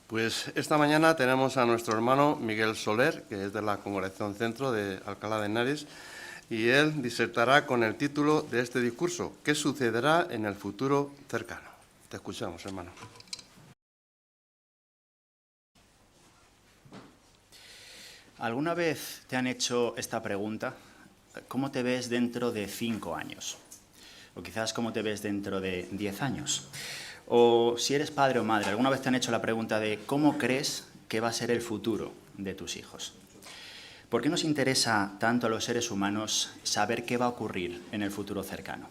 Pues esta mañana tenemos a nuestro hermano Miguel Soler, que es de la Congregación Centro de Alcalá de Henares, y él disertará con el título de este discurso: ¿Qué sucederá en el futuro cercano? Te escuchamos, hermano. ¿Alguna vez te han hecho esta pregunta? ¿Cómo te ves dentro de 5 años? O quizás ¿cómo te ves dentro de 10 años? O si eres padre o madre, ¿alguna vez te han hecho la pregunta de cómo crees que va a ser el futuro de tus hijos? ¿Por qué nos interesa tanto a los seres humanos saber qué va a ocurrir en el futuro cercano?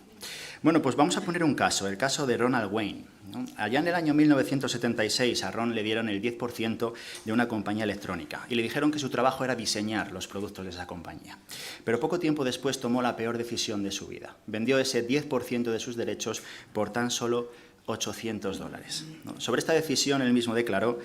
Bueno, pues vamos a poner un caso, el caso de Ronald Wayne, ¿no? Allá en el año 1976 a Ron le dieron el 10% de una compañía electrónica y le dijeron que su trabajo era diseñar los productos de esa compañía. Pero poco tiempo después tomó la peor decisión de su vida. Vendió ese 10% de sus derechos por tan solo $800, ¿no? Sobre esta decisión él mismo declaró: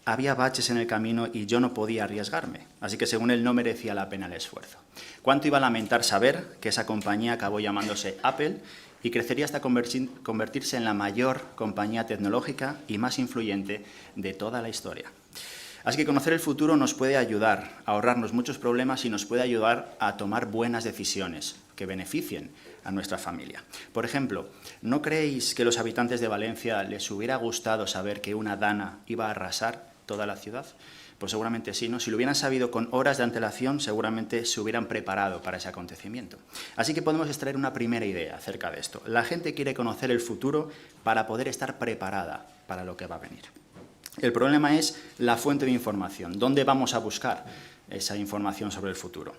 había baches en el camino y yo no podía arriesgarme, así que según él no merecía la pena el esfuerzo. ¿Cuánto iba a lamentar saber que esa compañía acabó llamándose Apple y crecería hasta convertirse en la mayor compañía tecnológica y más influyente de toda la historia? Así que conocer el futuro nos puede ayudar a ahorrarnos muchos problemas y nos puede ayudar a tomar buenas decisiones que beneficien a nuestra familia. Por ejemplo, ¿no creéis que a los habitantes de Valencia les hubiera gustado saber que una dana iba a arrasar toda la ciudad? Pues seguramente sí, ¿no? Si lo hubieran sabido con horas de antelación, seguramente se hubieran preparado para ese acontecimiento. Así que podemos extraer una primera idea acerca de esto. La gente quiere conocer el futuro para poder estar preparada para lo que va a venir. El problema es la fuente de información. ¿Dónde vamos a buscar esa información sobre el futuro?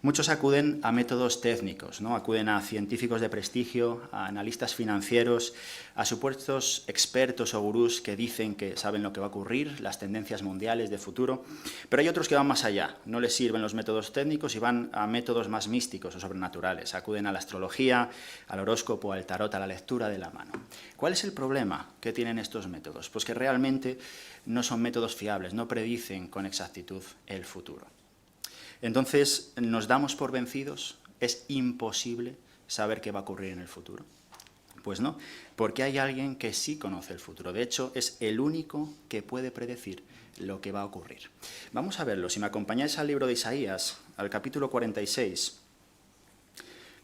Muchos acuden a métodos técnicos, ¿no? Acuden a científicos de prestigio, a analistas financieros, a supuestos expertos o gurús que dicen que saben lo que va a ocurrir, las tendencias mundiales de futuro, pero hay otros que van más allá. No les sirven los métodos técnicos y van a métodos más místicos o sobrenaturales. Acuden a la astrología, al horóscopo, al tarot, a la lectura de la mano. ¿Cuál es el problema que tienen estos métodos? Pues que realmente no son métodos fiables, no predicen con exactitud el futuro. Entonces, ¿nos damos por vencidos? ¿Es imposible saber qué va a ocurrir en el futuro? Pues no, porque hay alguien que sí conoce el futuro. De hecho, es el único que puede predecir lo que va a ocurrir. Vamos a verlo. Si me acompañáis al libro de Isaías, al capítulo 46,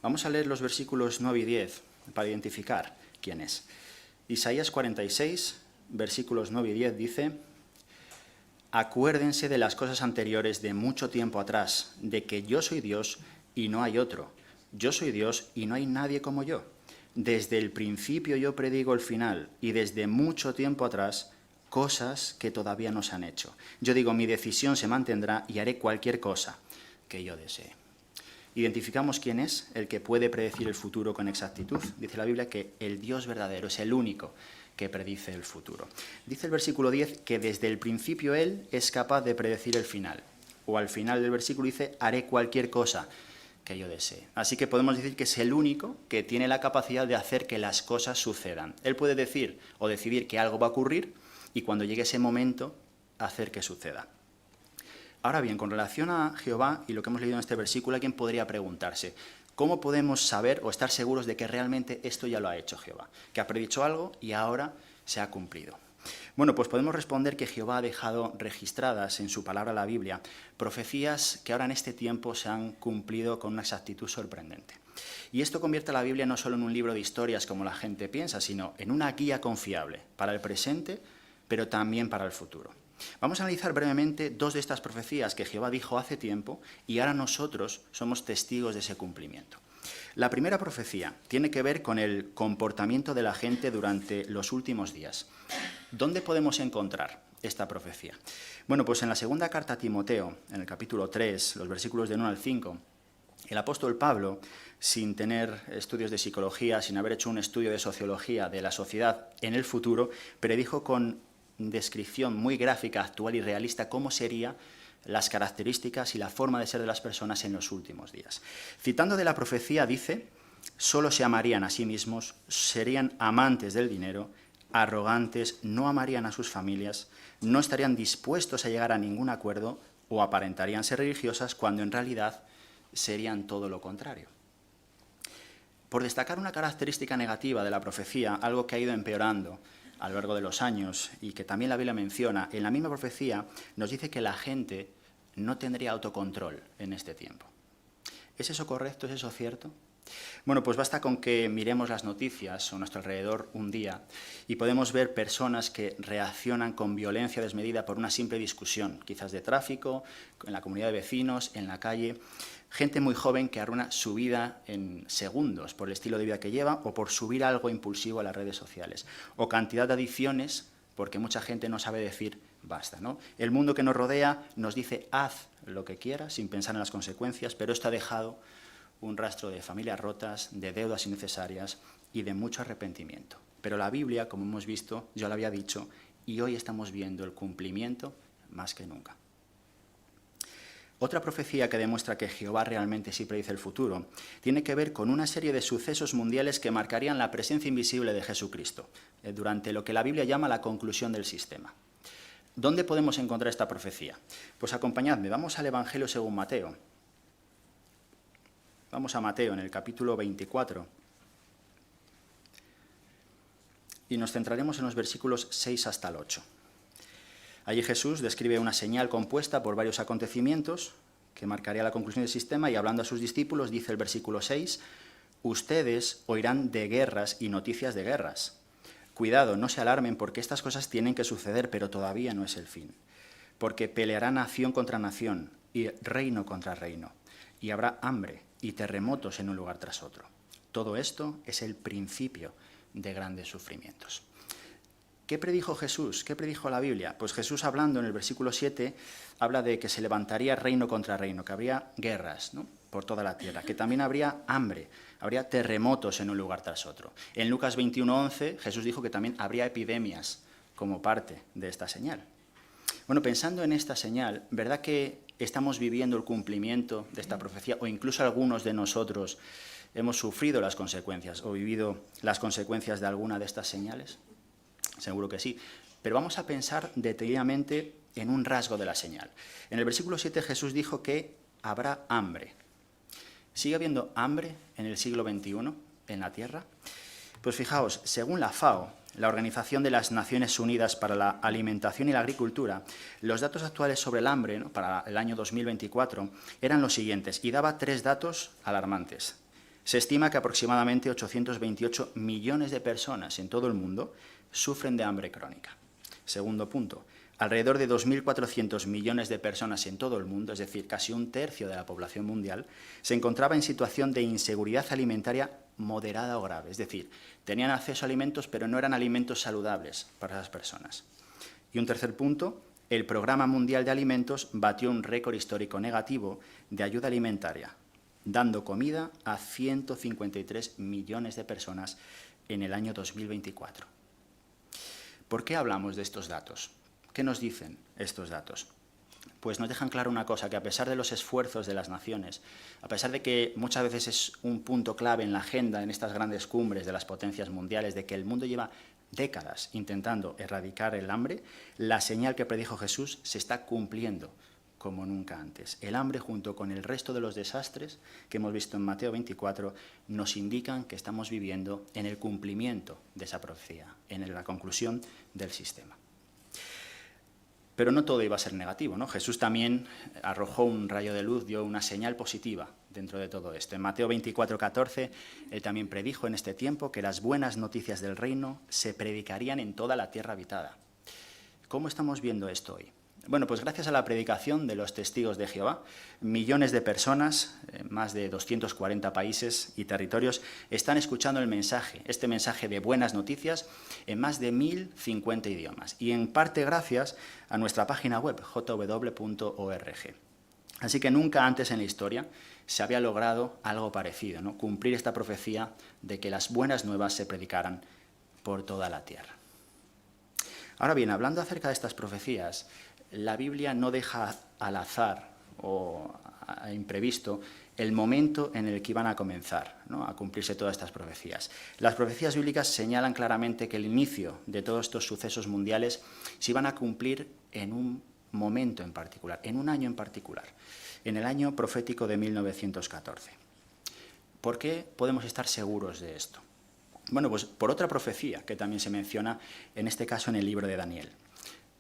vamos a leer los versículos 9 y 10 para identificar quién es. Isaías 46, versículos 9 y 10 dice: acuérdense de las cosas anteriores de mucho tiempo atrás, de que yo soy Dios y no hay otro. Yo soy Dios y no hay nadie como yo. Desde el principio yo predigo el final y desde mucho tiempo atrás cosas que todavía no se han hecho. Yo digo, mi decisión se mantendrá y haré cualquier cosa que yo desee. Identificamos quién es el que puede predecir el futuro con exactitud. Dice la Biblia que el Dios verdadero es el único que predice el futuro. Dice el versículo 10 que desde el principio Él es capaz de predecir el final. O al final del versículo dice, haré cualquier cosa que yo desee. Así que podemos decir que es el único que tiene la capacidad de hacer que las cosas sucedan. Él puede decir o decidir que algo va a ocurrir y cuando llegue ese momento, hacer que suceda. Ahora bien, con relación a Jehová y lo que hemos leído en este versículo, alguien podría preguntarse: ¿cómo podemos saber o estar seguros de que realmente esto ya lo ha hecho Jehová? Que ha predicho algo y ahora se ha cumplido. Bueno, pues podemos responder que Jehová ha dejado registradas en su palabra, la Biblia, profecías que ahora en este tiempo se han cumplido con una exactitud sorprendente. Y esto convierte a la Biblia no solo en un libro de historias como la gente piensa, sino en una guía confiable para el presente, pero también para el futuro. Vamos a analizar brevemente dos de estas profecías que Jehová dijo hace tiempo y ahora nosotros somos testigos de ese cumplimiento. La primera profecía tiene que ver con el comportamiento de la gente durante los últimos días. ¿Dónde podemos encontrar esta profecía? Bueno, pues en la segunda carta a Timoteo, en el capítulo 3, los versículos del 1 al 5, el apóstol Pablo, sin tener estudios de psicología, sin haber hecho un estudio de sociología de la sociedad en el futuro, predijo con descripción muy gráfica, actual y realista cómo serían las características y la forma de ser de las personas en los últimos días. Citando de la profecía dice: solo se amarían a sí mismos, serían amantes del dinero, arrogantes, no amarían a sus familias, no estarían dispuestos a llegar a ningún acuerdo o aparentarían ser religiosas cuando en realidad serían todo lo contrario. Por destacar una característica negativa de la profecía, algo que ha ido empeorando a lo largo de los años y que también la Biblia menciona, en la misma profecía nos dice que la gente no tendría autocontrol en este tiempo. ¿Es eso correcto? ¿Es eso cierto? Bueno, pues basta con que miremos las noticias a nuestro alrededor un día y podemos ver personas que reaccionan con violencia desmedida por una simple discusión, quizás de tráfico, en la comunidad de vecinos, en la calle. Gente muy joven que arruina su vida en segundos por el estilo de vida que lleva o por subir algo impulsivo a las redes sociales. O cantidad de adicciones porque mucha gente no sabe decir basta, ¿no? El mundo que nos rodea nos dice haz lo que quieras sin pensar en las consecuencias, pero esto ha dejado un rastro de familias rotas, de deudas innecesarias y de mucho arrepentimiento. Pero la Biblia, como hemos visto, ya lo había dicho, y hoy estamos viendo el cumplimiento más que nunca. Otra profecía que demuestra que Jehová realmente sí predice el futuro tiene que ver con una serie de sucesos mundiales que marcarían la presencia invisible de Jesucristo durante lo que la Biblia llama la conclusión del sistema. ¿Dónde podemos encontrar esta profecía? Pues acompañadme, vamos al Evangelio según Mateo. Vamos a Mateo en el capítulo 24 y nos centraremos en los versículos 6 hasta el 8. Allí Jesús describe una señal compuesta por varios acontecimientos que marcaría la conclusión del sistema y hablando a sus discípulos dice el versículo 6, ustedes oirán de guerras y noticias de guerras. Cuidado, no se alarmen porque estas cosas tienen que suceder, pero todavía no es el fin. Porque peleará nación contra nación y reino contra reino, y habrá hambre y terremotos en un lugar tras otro. Todo esto es el principio de grandes sufrimientos. ¿Qué predijo Jesús? ¿Qué predijo la Biblia? Pues Jesús, hablando en el versículo 7, habla de que se levantaría reino contra reino, que habría guerras, ¿no?, por toda la tierra, que también habría hambre, habría terremotos en un lugar tras otro. En Lucas 21:11, Jesús dijo que también habría epidemias como parte de esta señal. Bueno, pensando en esta señal, ¿verdad que estamos viviendo el cumplimiento de esta profecía o incluso algunos de nosotros hemos sufrido las consecuencias o vivido las consecuencias de alguna de estas señales? Seguro que sí, pero vamos a pensar detalladamente en un rasgo de la señal. En el versículo 7 Jesús dijo que habrá hambre. ¿Sigue habiendo hambre en el siglo XXI en la Tierra? Pues fijaos, según la FAO, la Organización de las Naciones Unidas para la Alimentación y la Agricultura, los datos actuales sobre el hambre, ¿no?, para el año 2024 eran los siguientes, y daba 3 datos alarmantes. Se estima que aproximadamente 828 millones de personas en todo el mundo sufren de hambre crónica. Segundo punto, alrededor de 2.400 millones de personas en todo el mundo, es decir, casi un tercio de la población mundial, se encontraba en situación de inseguridad alimentaria moderada o grave, es decir, tenían acceso a alimentos pero no eran alimentos saludables para esas personas. Y un tercer punto, el Programa Mundial de Alimentos batió un récord histórico negativo de ayuda alimentaria, dando comida a 153 millones de personas en el año 2024. ¿Por qué hablamos de estos datos? ¿Qué nos dicen estos datos? Pues nos dejan claro una cosa, que a pesar de los esfuerzos de las naciones, a pesar de que muchas veces es un punto clave en la agenda, en estas grandes cumbres de las potencias mundiales, de que el mundo lleva décadas intentando erradicar el hambre, la señal que predijo Jesús se está cumpliendo como nunca antes. El hambre, junto con el resto de los desastres que hemos visto en Mateo 24, nos indican que estamos viviendo en el cumplimiento de esa profecía, en la conclusión del sistema. Pero no todo iba a ser negativo, ¿no? Jesús también arrojó un rayo de luz, dio una señal positiva dentro de todo esto. En Mateo 24:14, él también predijo en este tiempo que las buenas noticias del reino se predicarían en toda la tierra habitada. ¿Cómo estamos viendo esto hoy? Bueno, pues gracias a la predicación de los testigos de Jehová, millones de personas, en más de 240 países y territorios, están escuchando el mensaje, este mensaje de buenas noticias, en más de 1050 idiomas. Y en parte gracias a nuestra página web, jw.org. Así que nunca antes en la historia se había logrado algo parecido, ¿no?, cumplir esta profecía de que las buenas nuevas se predicaran por toda la tierra. Ahora bien, hablando acerca de estas profecías, la Biblia no deja al azar o a imprevisto el momento en el que iban a comenzar, ¿no?, a cumplirse todas estas profecías. Las profecías bíblicas señalan claramente que el inicio de todos estos sucesos mundiales se iban a cumplir en un momento en particular, en un año en particular, en el año profético de 1914. ¿Por qué podemos estar seguros de esto? Bueno, pues por otra profecía que también se menciona, en este caso en el libro de Daniel.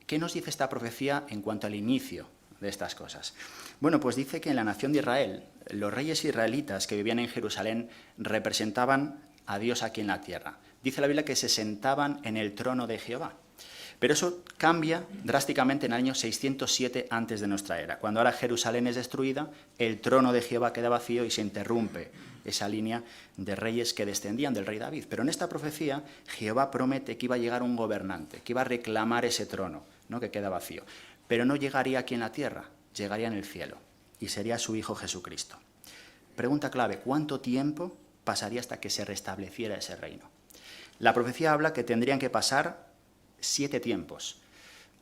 ¿Qué nos dice esta profecía en cuanto al inicio de estas cosas? Bueno, pues dice que en la nación de Israel, los reyes israelitas que vivían en Jerusalén representaban a Dios aquí en la tierra. Dice la Biblia que se sentaban en el trono de Jehová. Pero eso cambia drásticamente en el año 607 antes de nuestra era. Cuando ahora Jerusalén es destruida, el trono de Jehová queda vacío y se interrumpe esa línea de reyes que descendían del rey David. Pero en esta profecía, Jehová promete que iba a llegar un gobernante, que iba a reclamar ese trono, ¿no?, que queda vacío. Pero no llegaría aquí en la tierra, llegaría en el cielo, y sería su Hijo Jesucristo. Pregunta clave, ¿cuánto tiempo pasaría hasta que se restableciera ese reino? La profecía habla que tendrían que pasar 7 tiempos.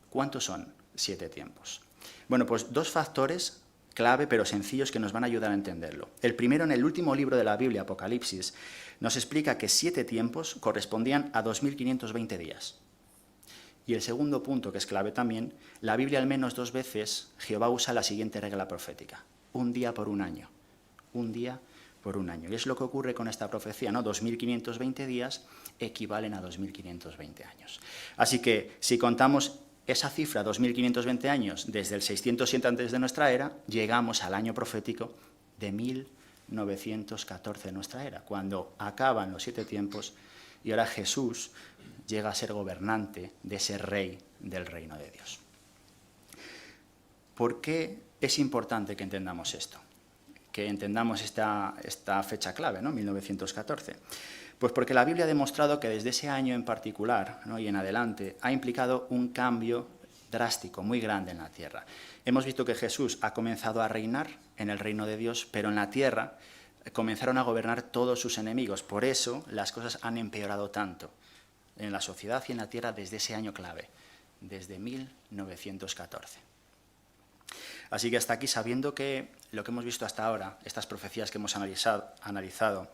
¿Cuántos son 7 tiempos? Bueno, pues 2 factores clave pero sencillos que nos van a ayudar a entenderlo. El primero, en el último libro de la Biblia, Apocalipsis, nos explica que 7 tiempos correspondían a 2520 días. Y el segundo punto, que es clave también, la Biblia al menos 2 veces Jehová usa la siguiente regla profética: un día por un año. Un día por un año. Y es lo que ocurre con esta profecía, ¿no? 2520 días equivalen a 2520 años. Así que si contamos esa cifra, 2520 años, desde el 607 antes de nuestra era, llegamos al año profético de 1914 de nuestra era, cuando acaban los 7 tiempos y ahora Jesús llega a ser gobernante de ese rey del reino de Dios. ¿Por qué es importante que entendamos esto? Que entendamos esta fecha clave, ¿no? 1914. Pues porque la Biblia ha demostrado que desde ese año en particular, ¿no?, y en adelante ha implicado un cambio drástico, muy grande en la tierra. Hemos visto que Jesús ha comenzado a reinar en el reino de Dios, pero en la tierra comenzaron a gobernar todos sus enemigos. Por eso las cosas han empeorado tanto en la sociedad y en la tierra desde ese año clave, desde 1914. Así que hasta aquí, sabiendo que lo que hemos visto hasta ahora, estas profecías que hemos analizado,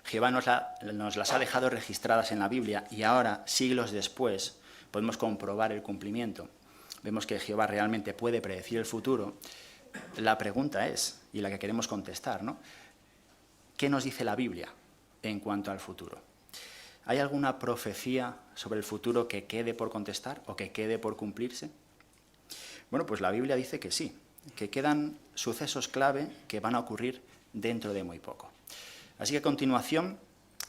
Jehová nos las ha dejado registradas en la Biblia y ahora, siglos después, podemos comprobar el cumplimiento. Vemos que Jehová realmente puede predecir el futuro. La pregunta es, y la que queremos contestar, ¿no?, ¿qué nos dice la Biblia en cuanto al futuro? ¿Hay alguna profecía sobre el futuro que quede por contestar o que quede por cumplirse? Bueno, pues la Biblia dice que sí, que quedan sucesos clave que van a ocurrir dentro de muy poco. Así que a continuación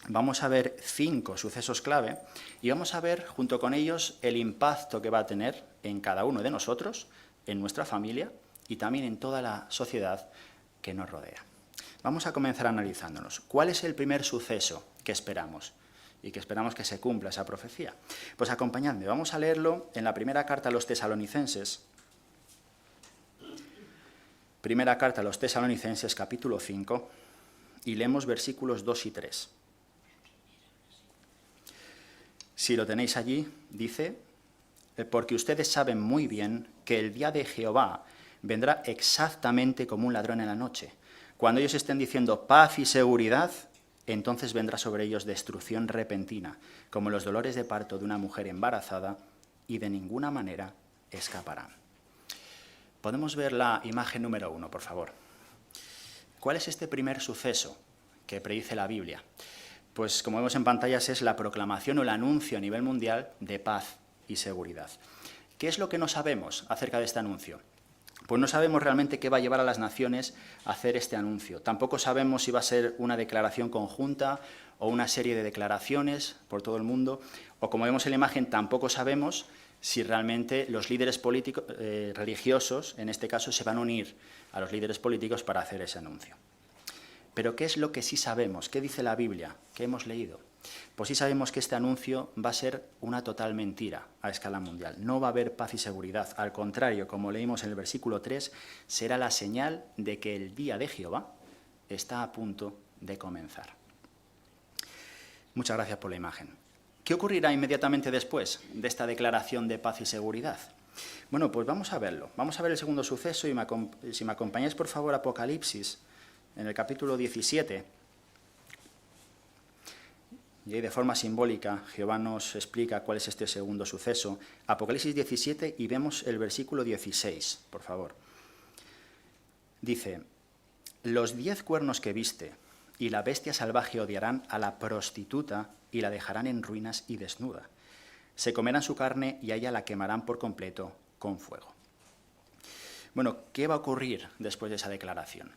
vamos a ver 5 sucesos clave y vamos a ver junto con ellos el impacto que va a tener en cada uno de nosotros, en nuestra familia y también en toda la sociedad que nos rodea. Vamos a comenzar analizándonos. ¿Cuál es el primer suceso que esperamos? Y que esperamos que se cumpla esa profecía. Pues acompañadme, vamos a leerlo en la primera carta a los Tesalonicenses. Primera carta a los Tesalonicenses, capítulo 5, y leemos versículos 2 y 3. Si lo tenéis allí, dice: porque ustedes saben muy bien que el día de Jehová vendrá exactamente como un ladrón en la noche. Cuando ellos estén diciendo paz y seguridad, entonces vendrá sobre ellos destrucción repentina, como los dolores de parto de una mujer embarazada, y de ninguna manera escaparán. Podemos ver la imagen número 1, por favor. ¿Cuál es este primer suceso que predice la Biblia? Pues como vemos en pantallas es la proclamación o el anuncio a nivel mundial de paz y seguridad. ¿Qué es lo que no sabemos acerca de este anuncio? Pues no sabemos realmente qué va a llevar a las naciones a hacer este anuncio. Tampoco sabemos si va a ser una declaración conjunta o una serie de declaraciones por todo el mundo. O como vemos en la imagen, tampoco sabemos si realmente los líderes políticos, religiosos, en este caso, se van a unir a los líderes políticos para hacer ese anuncio. Pero ¿qué es lo que sí sabemos? ¿Qué dice la Biblia? ¿Qué hemos leído? Pues sí sabemos que este anuncio va a ser una total mentira a escala mundial. No va a haber paz y seguridad. Al contrario, como leímos en el versículo 3, será la señal de que el día de Jehová está a punto de comenzar. Muchas gracias por la imagen. ¿Qué ocurrirá inmediatamente después de esta declaración de paz y seguridad? Bueno, pues vamos a verlo. Vamos a ver el segundo suceso y si me acompañáis, por favor, a Apocalipsis, en el capítulo 17. Y ahí de forma simbólica Jehová nos explica cuál es este segundo suceso. Apocalipsis 17 y vemos el versículo 16, por favor. Dice: los 10 cuernos que viste y la bestia salvaje odiarán a la prostituta y la dejarán en ruinas y desnuda. Se comerán su carne y a ella la quemarán por completo con fuego. Bueno, ¿qué va a ocurrir después de esa declaración?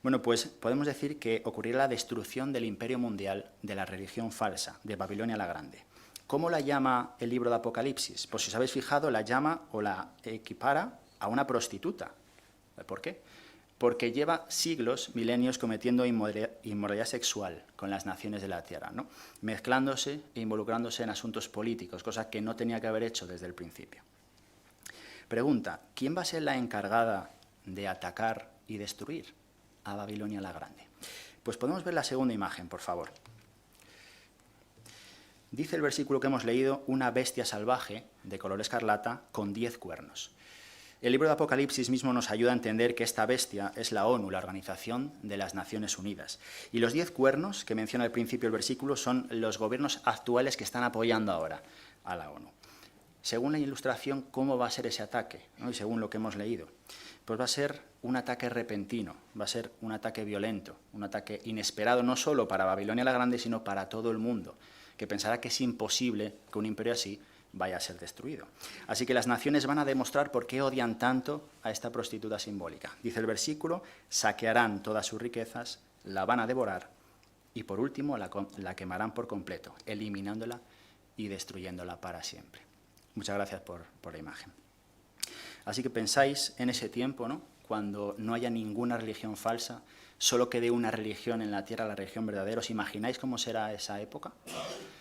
Bueno, pues podemos decir que ocurrirá la destrucción del imperio mundial de la religión falsa, de Babilonia la Grande. ¿Cómo la llama el libro de Apocalipsis? Pues si os habéis fijado, la llama o la equipara a una prostituta. ¿Por qué? Porque lleva siglos, milenios, cometiendo inmoralidad sexual con las naciones de la tierra, ¿no? Mezclándose e involucrándose en asuntos políticos, cosa que no tenía que haber hecho desde el principio. Pregunta, ¿quién va a ser la encargada de atacar y destruir a Babilonia la Grande? Pues podemos ver la segunda imagen, por favor. Dice el versículo que hemos leído, una bestia salvaje de color escarlata con 10 cuernos. El libro de Apocalipsis mismo nos ayuda a entender que esta bestia es la ONU, la Organización de las Naciones Unidas. Y los 10 cuernos que menciona al principio el versículo son los gobiernos actuales que están apoyando ahora a la ONU. Según la ilustración, ¿cómo va a ser ese ataque? ¿No? Y según lo que hemos leído, pues va a ser un ataque repentino, va a ser un ataque violento, un ataque inesperado no solo para Babilonia la Grande, sino para todo el mundo, que pensará que es imposible que un imperio así vaya a ser destruido. Así que las naciones van a demostrar por qué odian tanto a esta prostituta simbólica. Dice el versículo, saquearán todas sus riquezas, la van a devorar y por último la quemarán por completo, eliminándola y destruyéndola para siempre. Muchas gracias por la imagen. Así que pensáis en ese tiempo, ¿no? Cuando no haya ninguna religión falsa, solo quede una religión en la tierra, la religión verdadera. ¿Os imagináis cómo será esa época?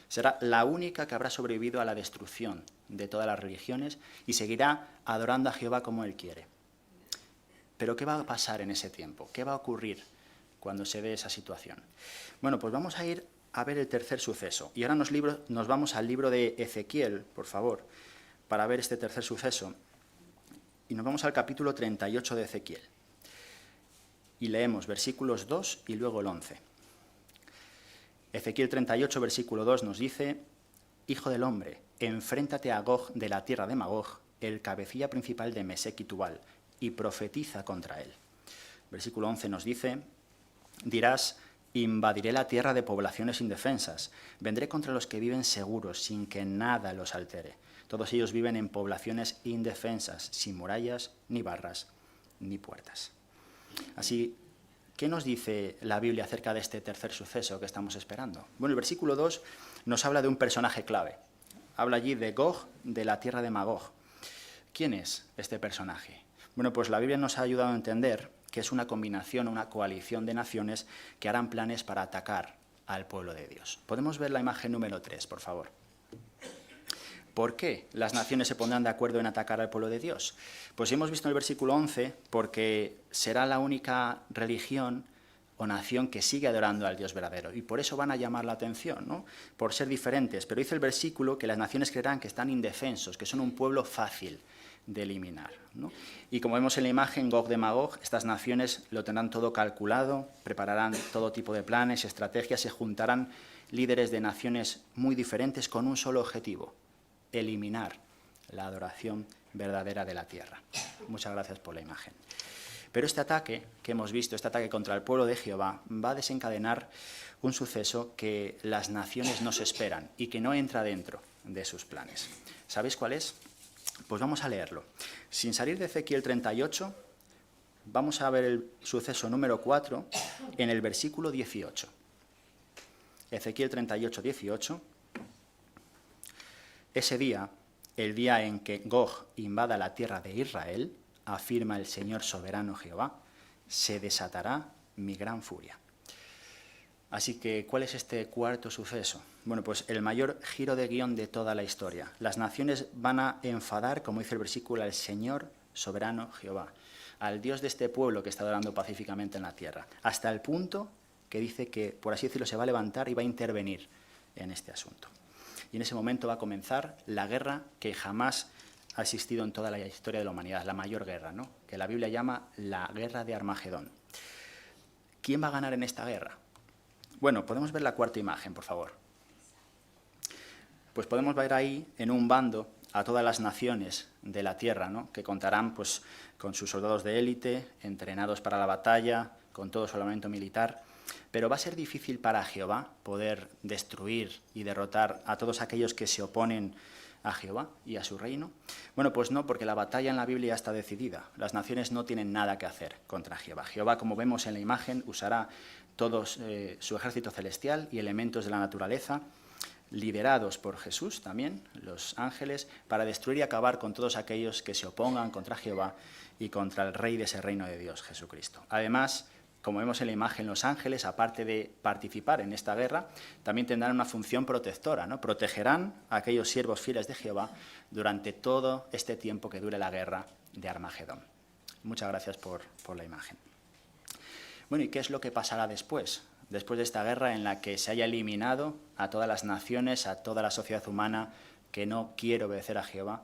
Será la única que habrá sobrevivido a la destrucción de todas las religiones y seguirá adorando a Jehová como Él quiere. Pero ¿qué va a pasar en ese tiempo? ¿Qué va a ocurrir cuando se dé esa situación? Bueno, pues vamos a ir a ver el tercer suceso. Y ahora nos vamos al libro de Ezequiel, por favor, para ver este tercer suceso. Y nos vamos al capítulo 38 de Ezequiel. Y leemos versículos 2 y luego el 11. Ezequiel 38, versículo 2 nos dice, Hijo del hombre, enfréntate a Gog de la tierra de Magog, el cabecilla principal de Mesec y Tubal, y profetiza contra él. Versículo 11 nos dice, dirás, invadiré la tierra de poblaciones indefensas, vendré contra los que viven seguros, sin que nada los altere. Todos ellos viven en poblaciones indefensas, sin murallas, ni barras, ni puertas. Así, ¿qué nos dice la Biblia acerca de este tercer suceso que estamos esperando? Bueno, el versículo 2 nos habla de un personaje clave. Habla allí de Gog, de la tierra de Magog. ¿Quién es este personaje? Bueno, pues la Biblia nos ha ayudado a entender que es una combinación, una coalición de naciones que harán planes para atacar al pueblo de Dios. Podemos ver la imagen número 3, por favor. ¿Por qué las naciones se pondrán de acuerdo en atacar al pueblo de Dios? Pues hemos visto en el versículo 11, porque será la única religión o nación que sigue adorando al Dios verdadero. Y por eso van a llamar la atención, ¿no? Por ser diferentes. Pero dice el versículo que las naciones creerán que están indefensos, que son un pueblo fácil de eliminar, ¿no? Y como vemos en la imagen, Gog de Magog, estas naciones lo tendrán todo calculado, prepararán todo tipo de planes, estrategias, se juntarán líderes de naciones muy diferentes con un solo objetivo, eliminar la adoración verdadera de la tierra. Muchas gracias por la imagen. Pero este ataque que hemos visto, este ataque contra el pueblo de Jehová, va a desencadenar un suceso que las naciones no se esperan y que no entra dentro de sus planes. ¿Sabéis cuál es? Pues vamos a leerlo. Sin salir de Ezequiel 38, vamos a ver el suceso número 4 en el versículo 18. Ezequiel 38, 18. Ese día, el día en que Gog invada la tierra de Israel, afirma el Señor soberano Jehová, se desatará mi gran furia. Así que, ¿cuál es este cuarto suceso? Bueno, pues el mayor giro de guión de toda la historia. Las naciones van a enfadar, como dice el versículo, al Señor soberano Jehová, al Dios de este pueblo que está adorando pacíficamente en la tierra, hasta el punto que dice que, por así decirlo, se va a levantar y va a intervenir en este asunto. Y en ese momento va a comenzar la guerra que jamás ha existido en toda la historia de la humanidad, la mayor guerra, ¿no? Que la Biblia llama la guerra de Armagedón. ¿Quién va a ganar en esta guerra? Bueno, podemos ver la cuarta imagen, por favor. Pues podemos ver ahí, en un bando, a todas las naciones de la tierra, ¿no? Que contarán pues, con sus soldados de élite, entrenados para la batalla, con todo su armamento militar. Pero ¿va a ser difícil para Jehová poder destruir y derrotar a todos aquellos que se oponen a Jehová y a su reino? Bueno, pues no, porque la batalla en la Biblia está decidida. Las naciones no tienen nada que hacer contra Jehová. Jehová, como vemos en la imagen, usará todo su ejército celestial y elementos de la naturaleza, liderados por Jesús también, los ángeles, para destruir y acabar con todos aquellos que se opongan contra Jehová y contra el rey de ese reino de Dios, Jesucristo. Además, como vemos en la imagen, los ángeles, aparte de participar en esta guerra, también tendrán una función protectora, ¿no? Protegerán a aquellos siervos fieles de Jehová durante todo este tiempo que dure la guerra de Armagedón. Muchas gracias por la imagen. Bueno, ¿y qué es lo que pasará después? Después de esta guerra en la que se haya eliminado a todas las naciones, a toda la sociedad humana que no quiere obedecer a Jehová,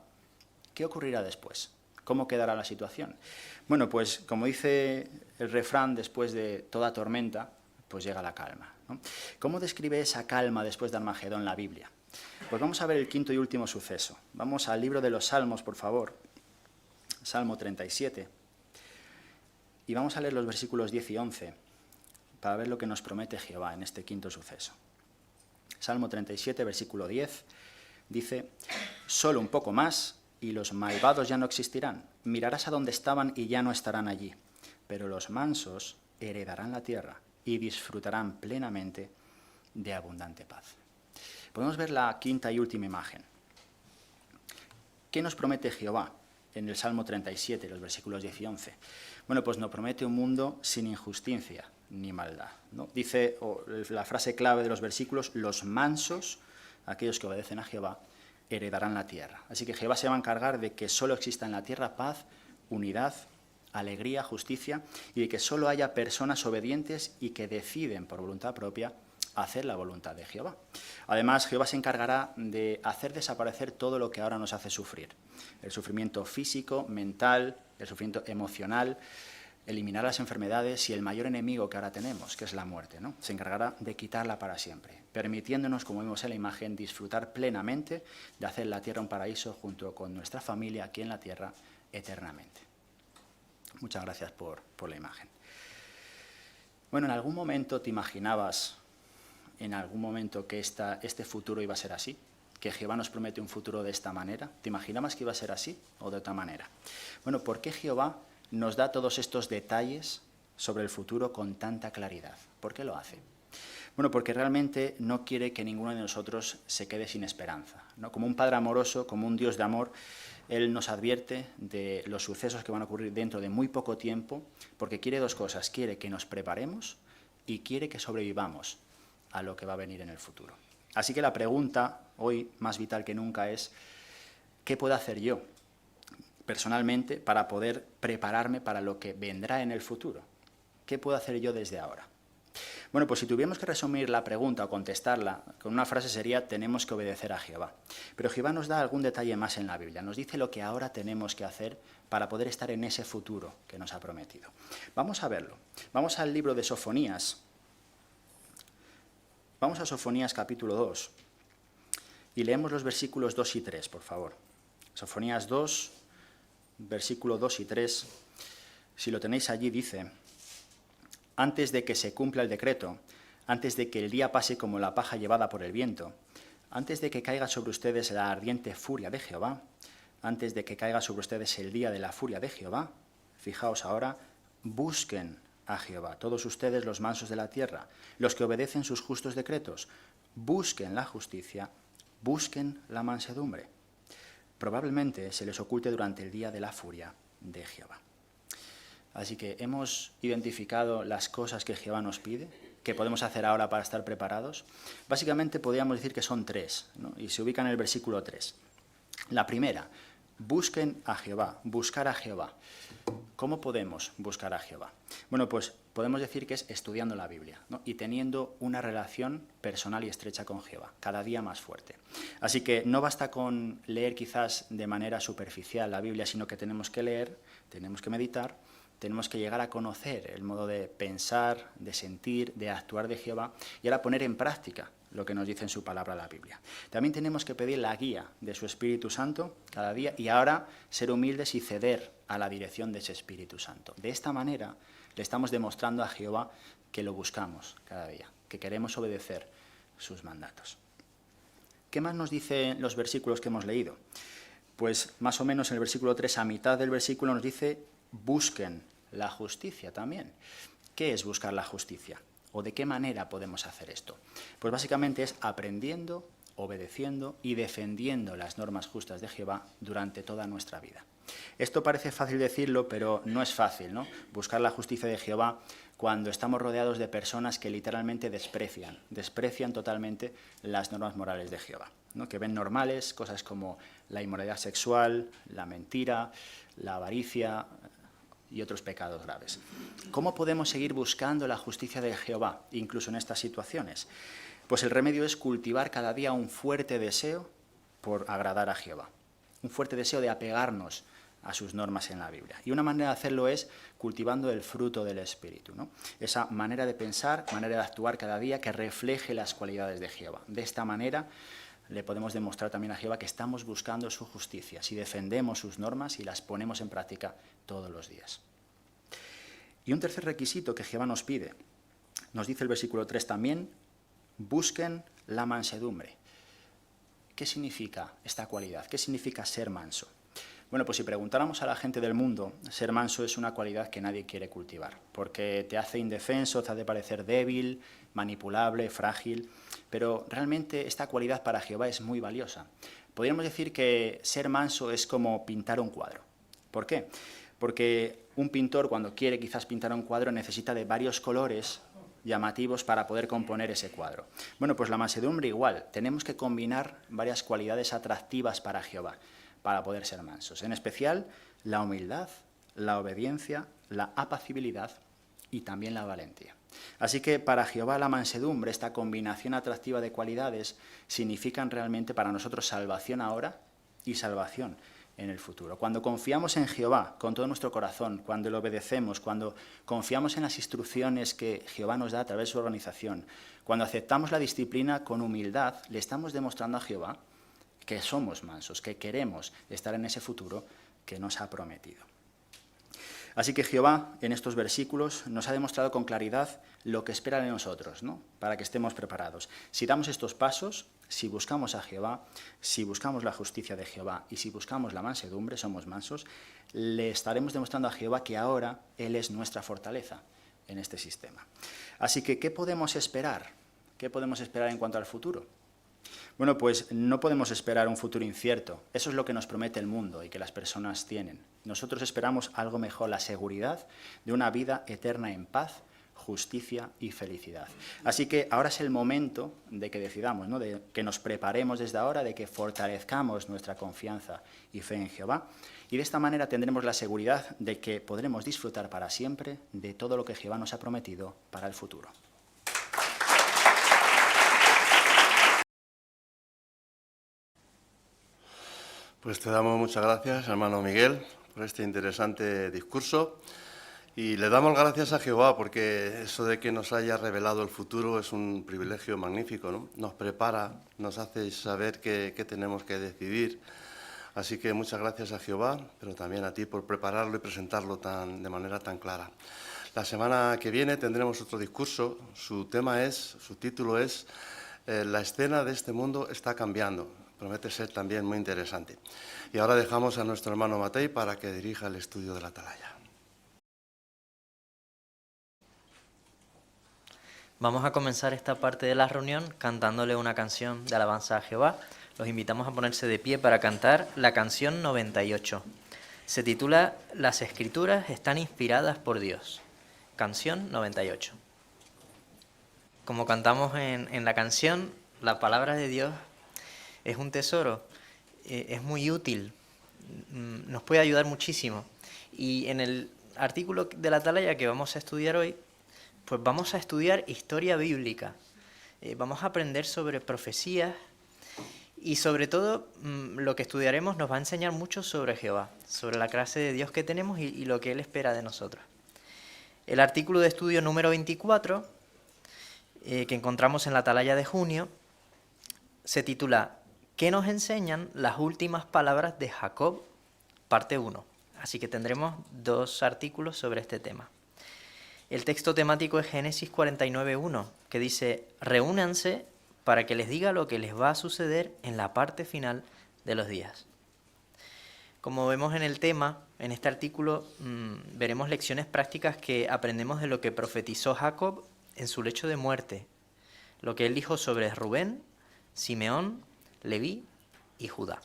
¿qué ocurrirá después? ¿Cómo quedará la situación? Bueno, pues como dice el refrán, después de toda tormenta, pues llega la calma, ¿no? ¿Cómo describe esa calma después de Armagedón la Biblia? Pues vamos a ver el quinto y último suceso. Vamos al libro de los Salmos, por favor. Salmo 37. Y vamos a leer los versículos 10 y 11 para ver lo que nos promete Jehová en este quinto suceso. Salmo 37, versículo 10, dice: «Solo un poco más y los malvados ya no existirán. Mirarás a donde estaban y ya no estarán allí. Pero los mansos heredarán la tierra y disfrutarán plenamente de abundante paz». Podemos ver la quinta y última imagen. ¿Qué nos promete Jehová en el Salmo 37, los versículos 10 y 11? Bueno, pues nos promete un mundo sin injusticia ni maldad, ¿no? Dice la frase clave de los versículos: los mansos, aquellos que obedecen a Jehová, heredarán la tierra. Así que Jehová se va a encargar de que solo exista en la tierra paz, unidad, alegría, justicia, y de que solo haya personas obedientes y que deciden por voluntad propia hacer la voluntad de Jehová. Además, Jehová se encargará de hacer desaparecer todo lo que ahora nos hace sufrir: el sufrimiento físico, mental, el sufrimiento emocional, eliminar las enfermedades y el mayor enemigo que ahora tenemos, que es la muerte, ¿no? Se encargará de quitarla para siempre, permitiéndonos, como vemos en la imagen, disfrutar plenamente de hacer la tierra un paraíso junto con nuestra familia aquí en la tierra eternamente. Muchas gracias por la imagen. Bueno, ¿en algún momento te imaginabas, en algún momento, que este futuro iba a ser así? ¿Que Jehová nos promete un futuro de esta manera? ¿Te imaginabas que iba a ser así o de otra manera? Bueno, ¿por qué Jehová nos da todos estos detalles sobre el futuro con tanta claridad? ¿Por qué lo hace? Bueno, porque realmente no quiere que ninguno de nosotros se quede sin esperanza, ¿no? Como un Padre amoroso, como un Dios de amor, Él nos advierte de los sucesos que van a ocurrir dentro de muy poco tiempo, porque quiere dos cosas: quiere que nos preparemos y quiere que sobrevivamos a lo que va a venir en el futuro. Así que la pregunta hoy, más vital que nunca, es: ¿qué puedo hacer yo personalmente para poder prepararme para lo que vendrá en el futuro? ¿Qué puedo hacer yo desde ahora? Bueno, pues si tuviéramos que resumir la pregunta o contestarla con una frase sería: tenemos que obedecer a Jehová. Pero Jehová nos da algún detalle más en la Biblia. Nos dice lo que ahora tenemos que hacer para poder estar en ese futuro que nos ha prometido. Vamos a verlo. Vamos al libro de Sofonías. Vamos a Sofonías capítulo 2 y leemos los versículos 2 y 3, por favor. Sofonías 2, versículo 2 y 3, si lo tenéis allí, dice: «Antes de que se cumpla el decreto, antes de que el día pase como la paja llevada por el viento, antes de que caiga sobre ustedes la ardiente furia de Jehová, antes de que caiga sobre ustedes el día de la furia de Jehová, fijaos ahora, busquen a Jehová, todos ustedes los mansos de la tierra, los que obedecen sus justos decretos, busquen la justicia, busquen la mansedumbre. Probablemente se les oculte durante el día de la furia de Jehová». Así que hemos identificado las cosas que Jehová nos pide, que podemos hacer ahora para estar preparados. Básicamente podríamos decir que son tres, ¿no? Y se ubican en el versículo 3. La primera: busquen a Jehová, buscar a Jehová. ¿Cómo podemos buscar a Jehová? Bueno, pues podemos decir que es estudiando la Biblia, ¿no? Y teniendo una relación personal y estrecha con Jehová, cada día más fuerte. Así que no basta con leer quizás de manera superficial la Biblia, sino que tenemos que leer, tenemos que meditar, tenemos que llegar a conocer el modo de pensar, de sentir, de actuar de Jehová y ahora poner en práctica lo que nos dice en su palabra la Biblia. También tenemos que pedir la guía de su Espíritu Santo cada día y ahora ser humildes y ceder a la dirección de ese Espíritu Santo. De esta manera le estamos demostrando a Jehová que lo buscamos cada día, que queremos obedecer sus mandatos. ¿Qué más nos dicen los versículos que hemos leído? Pues más o menos en el versículo 3, a mitad del versículo nos dice, busquen la justicia también. ¿Qué es buscar la justicia? ¿O de qué manera podemos hacer esto? Pues básicamente es aprendiendo, obedeciendo y defendiendo las normas justas de Jehová durante toda nuestra vida. Esto parece fácil decirlo, pero no es fácil, ¿no? Buscar la justicia de Jehová cuando estamos rodeados de personas que literalmente desprecian totalmente las normas morales de Jehová, ¿no? Que ven normales cosas como la inmoralidad sexual, la mentira, la avaricia y otros pecados graves. ¿Cómo podemos seguir buscando la justicia de Jehová, incluso en estas situaciones? Pues el remedio es cultivar cada día un fuerte deseo por agradar a Jehová, un fuerte deseo de apegarnos a sus normas en la Biblia. Y una manera de hacerlo es cultivando el fruto del Espíritu, ¿no? Esa manera de pensar, manera de actuar cada día que refleje las cualidades de Jehová. De esta manera le podemos demostrar también a Jehová que estamos buscando su justicia, si defendemos sus normas y las ponemos en práctica todos los días. Y un tercer requisito que Jehová nos pide, nos dice el versículo 3 también, busquen la mansedumbre. ¿Qué significa esta cualidad? ¿Qué significa ser manso? Bueno, pues si preguntáramos a la gente del mundo, ser manso es una cualidad que nadie quiere cultivar, porque te hace indefenso, te hace parecer débil, manipulable, frágil, pero realmente esta cualidad para Jehová es muy valiosa. Podríamos decir que ser manso es como pintar un cuadro. ¿Por qué? Porque un pintor cuando quiere quizás pintar un cuadro necesita de varios colores llamativos para poder componer ese cuadro. Bueno, pues la mansedumbre igual, tenemos que combinar varias cualidades atractivas para Jehová, para poder ser mansos, en especial la humildad, la obediencia, la apacibilidad y también la valentía. Así que para Jehová la mansedumbre, esta combinación atractiva de cualidades, significan realmente para nosotros salvación ahora y salvación en el futuro. Cuando confiamos en Jehová con todo nuestro corazón, cuando le obedecemos, cuando confiamos en las instrucciones que Jehová nos da a través de su organización, cuando aceptamos la disciplina con humildad, le estamos demostrando a Jehová que somos mansos, que queremos estar en ese futuro que nos ha prometido. Así que Jehová, en estos versículos, nos ha demostrado con claridad lo que espera de nosotros, ¿no? Para que estemos preparados. Si damos estos pasos, si buscamos a Jehová, si buscamos la justicia de Jehová y si buscamos la mansedumbre, somos mansos, le estaremos demostrando a Jehová que ahora Él es nuestra fortaleza en este sistema. Así que, ¿qué podemos esperar? ¿Qué podemos esperar en cuanto al futuro? Bueno, pues no podemos esperar un futuro incierto. Eso es lo que nos promete el mundo y que las personas tienen. Nosotros esperamos algo mejor, la seguridad de una vida eterna en paz, justicia y felicidad. Así que ahora es el momento de que decidamos, ¿no? De que nos preparemos desde ahora, de que fortalezcamos nuestra confianza y fe en Jehová. Y de esta manera tendremos la seguridad de que podremos disfrutar para siempre de todo lo que Jehová nos ha prometido para el futuro. Pues te damos muchas gracias, hermano Miguel, por este interesante discurso. Y le damos gracias a Jehová porque eso de que nos haya revelado el futuro es un privilegio magnífico, ¿no? Nos prepara, nos hace saber qué tenemos que decidir. Así que muchas gracias a Jehová, pero también a ti por prepararlo y presentarlo de manera tan clara. La semana que viene tendremos otro discurso. Su título es La escena de este mundo está cambiando. Promete ser también muy interesante. Y ahora dejamos a nuestro hermano Matei para que dirija el estudio de la atalaya. Vamos a comenzar esta parte de la reunión cantándole una canción de alabanza a Jehová. Los invitamos a ponerse de pie para cantar la canción 98. Se titula Las Escrituras están inspiradas por Dios. Canción 98. Como cantamos en la canción, la palabra de Dios es un tesoro, es muy útil, nos puede ayudar muchísimo. Y en el artículo de la atalaya que vamos a estudiar hoy, pues vamos a estudiar historia bíblica. Vamos a aprender sobre profecías y sobre todo lo que estudiaremos nos va a enseñar mucho sobre Jehová, sobre la clase de Dios que tenemos y lo que Él espera de nosotros. El artículo de estudio número 24, que encontramos en la atalaya de junio, se titula ¿Qué nos enseñan las últimas palabras de Jacob? Parte 1. Así que tendremos 2 artículos sobre este tema. El texto temático es Génesis 49:1, que dice: reúnanse para que les diga lo que les va a suceder en la parte final de los días. Como vemos en el tema, en este artículo, veremos lecciones prácticas que aprendemos de lo que profetizó Jacob en su lecho de muerte, lo que él dijo sobre Rubén, Simeón, Leví y Judá.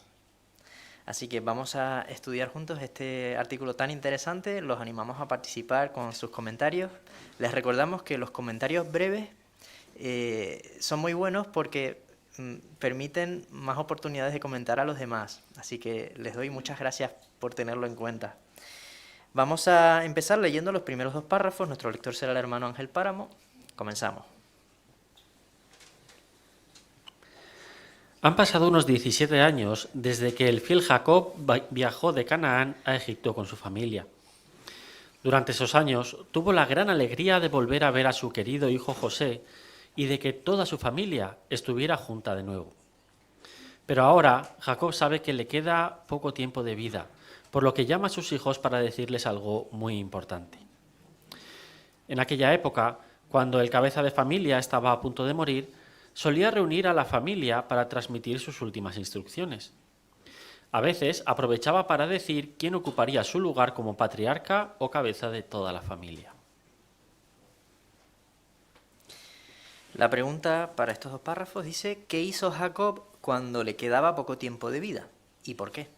Así que vamos a estudiar juntos este artículo tan interesante. Los animamos a participar con sus comentarios. Les recordamos que los comentarios breves son muy buenos porque permiten más oportunidades de comentar a los demás. Así que les doy muchas gracias por tenerlo en cuenta. Vamos a empezar leyendo los primeros 2 párrafos. Nuestro lector será el hermano Ángel Páramo. Comenzamos. Han pasado unos 17 años desde que el fiel Jacob viajó de Canaán a Egipto con su familia. Durante esos años tuvo la gran alegría de volver a ver a su querido hijo José y de que toda su familia estuviera junta de nuevo. Pero ahora Jacob sabe que le queda poco tiempo de vida, por lo que llama a sus hijos para decirles algo muy importante. En aquella época, cuando el cabeza de familia estaba a punto de morir, solía reunir a la familia para transmitir sus últimas instrucciones. A veces aprovechaba para decir quién ocuparía su lugar como patriarca o cabeza de toda la familia. La pregunta para estos 2 párrafos dice: ¿qué hizo Jacob cuando le quedaba poco tiempo de vida? ¿Y por qué?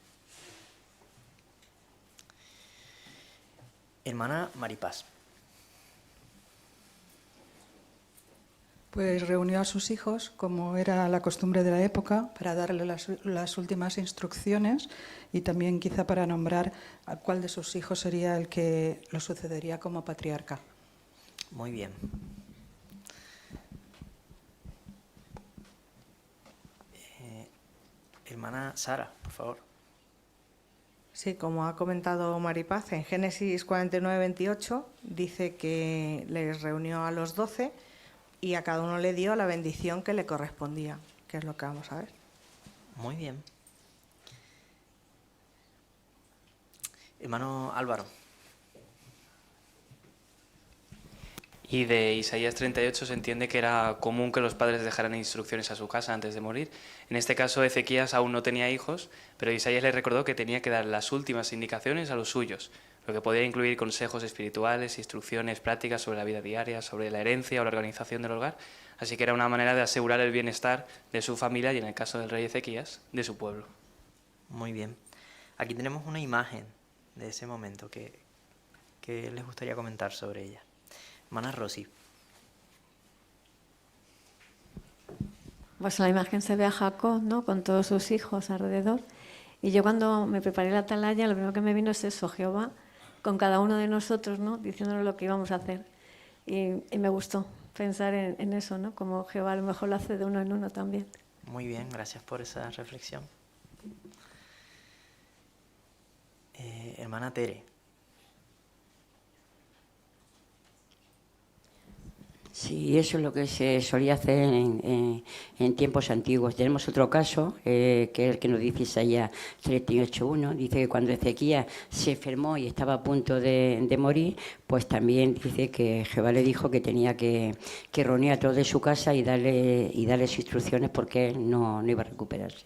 Hermana Maripaz. Pues reunió a sus hijos, como era la costumbre de la época, para darle las últimas instrucciones y también quizá para nombrar a cuál de sus hijos sería el que lo sucedería como patriarca. Muy bien. Hermana Sara, por favor. Sí, como ha comentado Maripaz, en Génesis 49:28 dice que les reunió a los 12 y a cada uno le dio la bendición que le correspondía, que es lo que vamos a ver. Muy bien. Hermano Álvaro. Y de Isaías 38 se entiende que era común que los padres dejaran instrucciones a su casa antes de morir. En este caso, Ezequías aún no tenía hijos, pero Isaías le recordó que tenía que dar las últimas indicaciones a los suyos, lo que podía incluir consejos espirituales, instrucciones prácticas sobre la vida diaria, sobre la herencia o la organización del hogar. Así que era una manera de asegurar el bienestar de su familia y, en el caso del rey Ezequías, de su pueblo. Muy bien. Aquí tenemos una imagen de ese momento que les gustaría comentar sobre ella. Hermana Rosy. Pues en la imagen se ve a Jacob, ¿no?, con todos sus hijos alrededor. Y yo cuando me preparé la atalaya, lo primero que me vino es eso, Jehová, con cada uno de nosotros, ¿no?, diciéndonos lo que íbamos a hacer. Y me gustó pensar en eso, ¿no?, como Jehová a lo mejor lo hace de uno en uno también. Muy bien, gracias por esa reflexión. Hermana Tere. Sí, eso es lo que se solía hacer en tiempos antiguos. Tenemos otro caso, que es el que nos dice Isaías 38:1. Dice que cuando Ezequías se enfermó y estaba a punto de morir, pues también dice que Jehová le dijo que tenía que reunir a todos de su casa y darles instrucciones porque él no iba a recuperarse.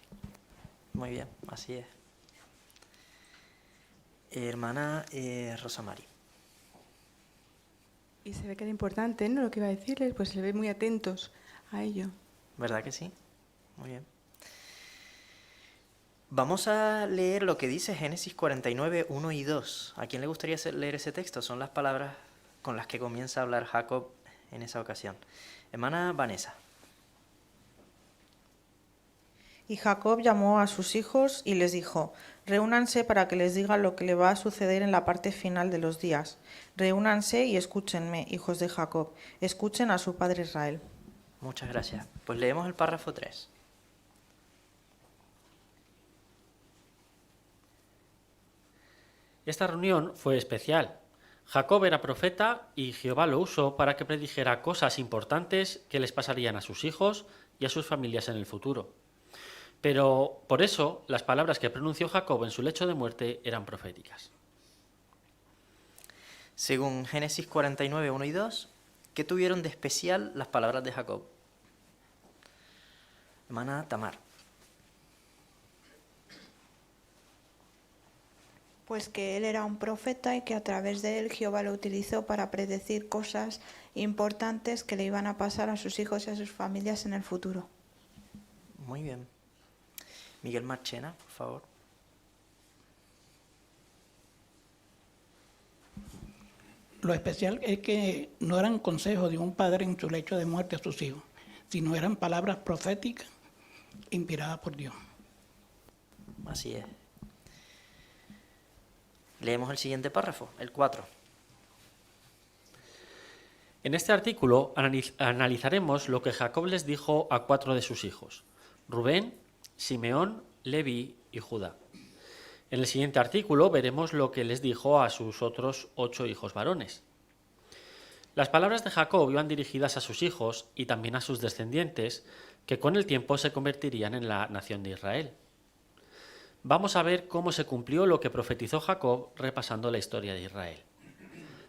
Muy bien, así es. Hermana Rosa Mari. Y se ve que era importante, ¿no?, lo que iba a decirles, pues se le ve muy atentos a ello. ¿Verdad que sí? Muy bien. Vamos a leer lo que dice Génesis 49, 1 y 2. ¿A quién le gustaría leer ese texto? Son las palabras con las que comienza a hablar Jacob en esa ocasión. Hermana Vanessa. Y Jacob llamó a sus hijos y les dijo: reúnanse para que les diga lo que le va a suceder en la parte final de los días. Reúnanse y escúchenme, hijos de Jacob. Escuchen a su padre Israel. Muchas gracias. Pues leemos el párrafo 3. Esta reunión fue especial. Jacob era profeta y Jehová lo usó para que predijera cosas importantes que les pasarían a sus hijos y a sus familias en el futuro. Pero por eso las palabras que pronunció Jacob en su lecho de muerte eran proféticas. Según Génesis 49, 1 y 2, ¿qué tuvieron de especial las palabras de Jacob? Hermana Tamar. Pues que él era un profeta y que a través de él Jehová lo utilizó para predecir cosas importantes que le iban a pasar a sus hijos y a sus familias en el futuro. Muy bien. Miguel Marchena, por favor. Lo especial es que no eran consejos de un padre en su lecho de muerte a sus hijos, sino eran palabras proféticas inspiradas por Dios. Así es. Leemos el siguiente párrafo, el 4. En este artículo analizaremos lo que Jacob les dijo a 4 de sus hijos: Rubén, Simeón, Leví y Judá. En el siguiente artículo veremos lo que les dijo a sus otros 8 hijos varones. Las palabras de Jacob iban dirigidas a sus hijos y también a sus descendientes, que con el tiempo se convertirían en la nación de Israel. Vamos a ver cómo se cumplió lo que profetizó Jacob repasando la historia de Israel.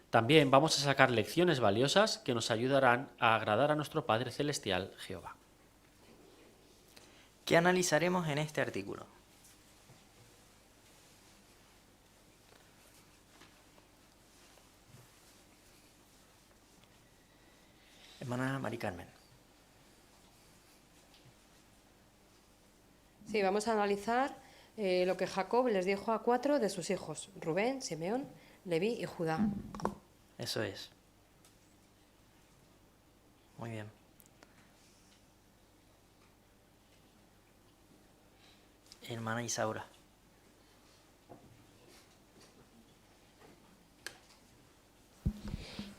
También vamos a sacar lecciones valiosas que nos ayudarán a agradar a nuestro Padre Celestial, Jehová. ¿Qué analizaremos en este artículo? Hermana Mari Carmen. Sí, vamos a analizar lo que Jacob les dijo a 4 de sus hijos: Rubén, Simeón, Leví y Judá. Eso es. Muy bien. Hermana Isaura.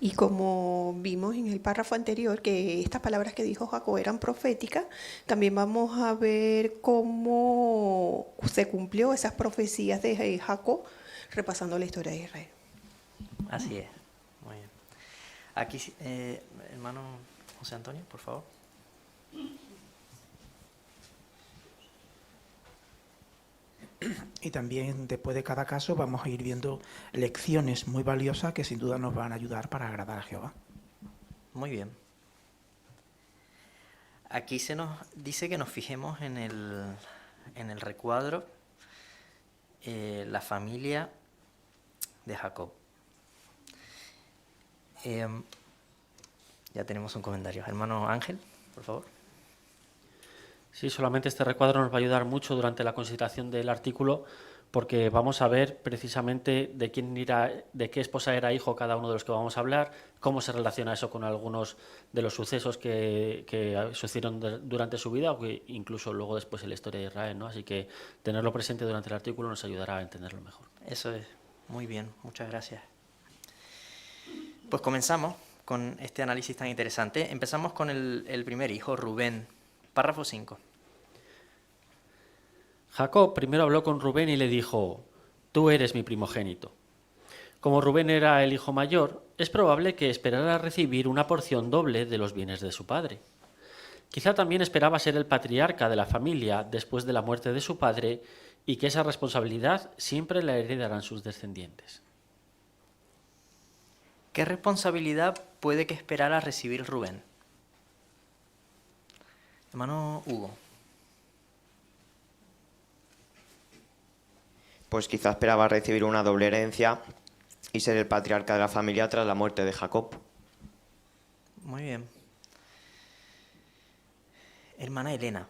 Y como vimos en el párrafo anterior que estas palabras que dijo Jacob eran proféticas, también vamos a ver cómo se cumplió esas profecías de Jacob repasando la historia de Israel. Así es. Muy bien. Aquí, hermano José Antonio, por favor. Y también después de cada caso vamos a ir viendo lecciones muy valiosas que sin duda nos van a ayudar para agradar a Jehová. Muy bien. Aquí se nos dice que nos fijemos en el recuadro la familia de Jacob. Ya tenemos un comentario. Hermano Ángel, por favor. Sí, solamente este recuadro nos va a ayudar mucho durante la consideración del artículo, porque vamos a ver precisamente de qué esposa era hijo cada uno de los que vamos a hablar, cómo se relaciona eso con algunos de los sucesos que sucedieron durante su vida, o que incluso luego después en la historia de Israel, ¿no? Así que tenerlo presente durante el artículo nos ayudará a entenderlo mejor. Eso es. Muy bien, muchas gracias. Pues comenzamos con este análisis tan interesante. Empezamos con el primer hijo, Rubén. Párrafo 5. Jacob primero habló con Rubén y le dijo: tú eres mi primogénito. Como Rubén era el hijo mayor, es probable que esperara recibir una porción doble de los bienes de su padre. Quizá también esperaba ser el patriarca de la familia después de la muerte de su padre y que esa responsabilidad siempre la heredarán sus descendientes. ¿Qué responsabilidad puede que esperara recibir Rubén? Hermano Hugo. Pues quizá esperaba recibir una doble herencia y ser el patriarca de la familia tras la muerte de Jacob. Muy bien. Hermana Elena.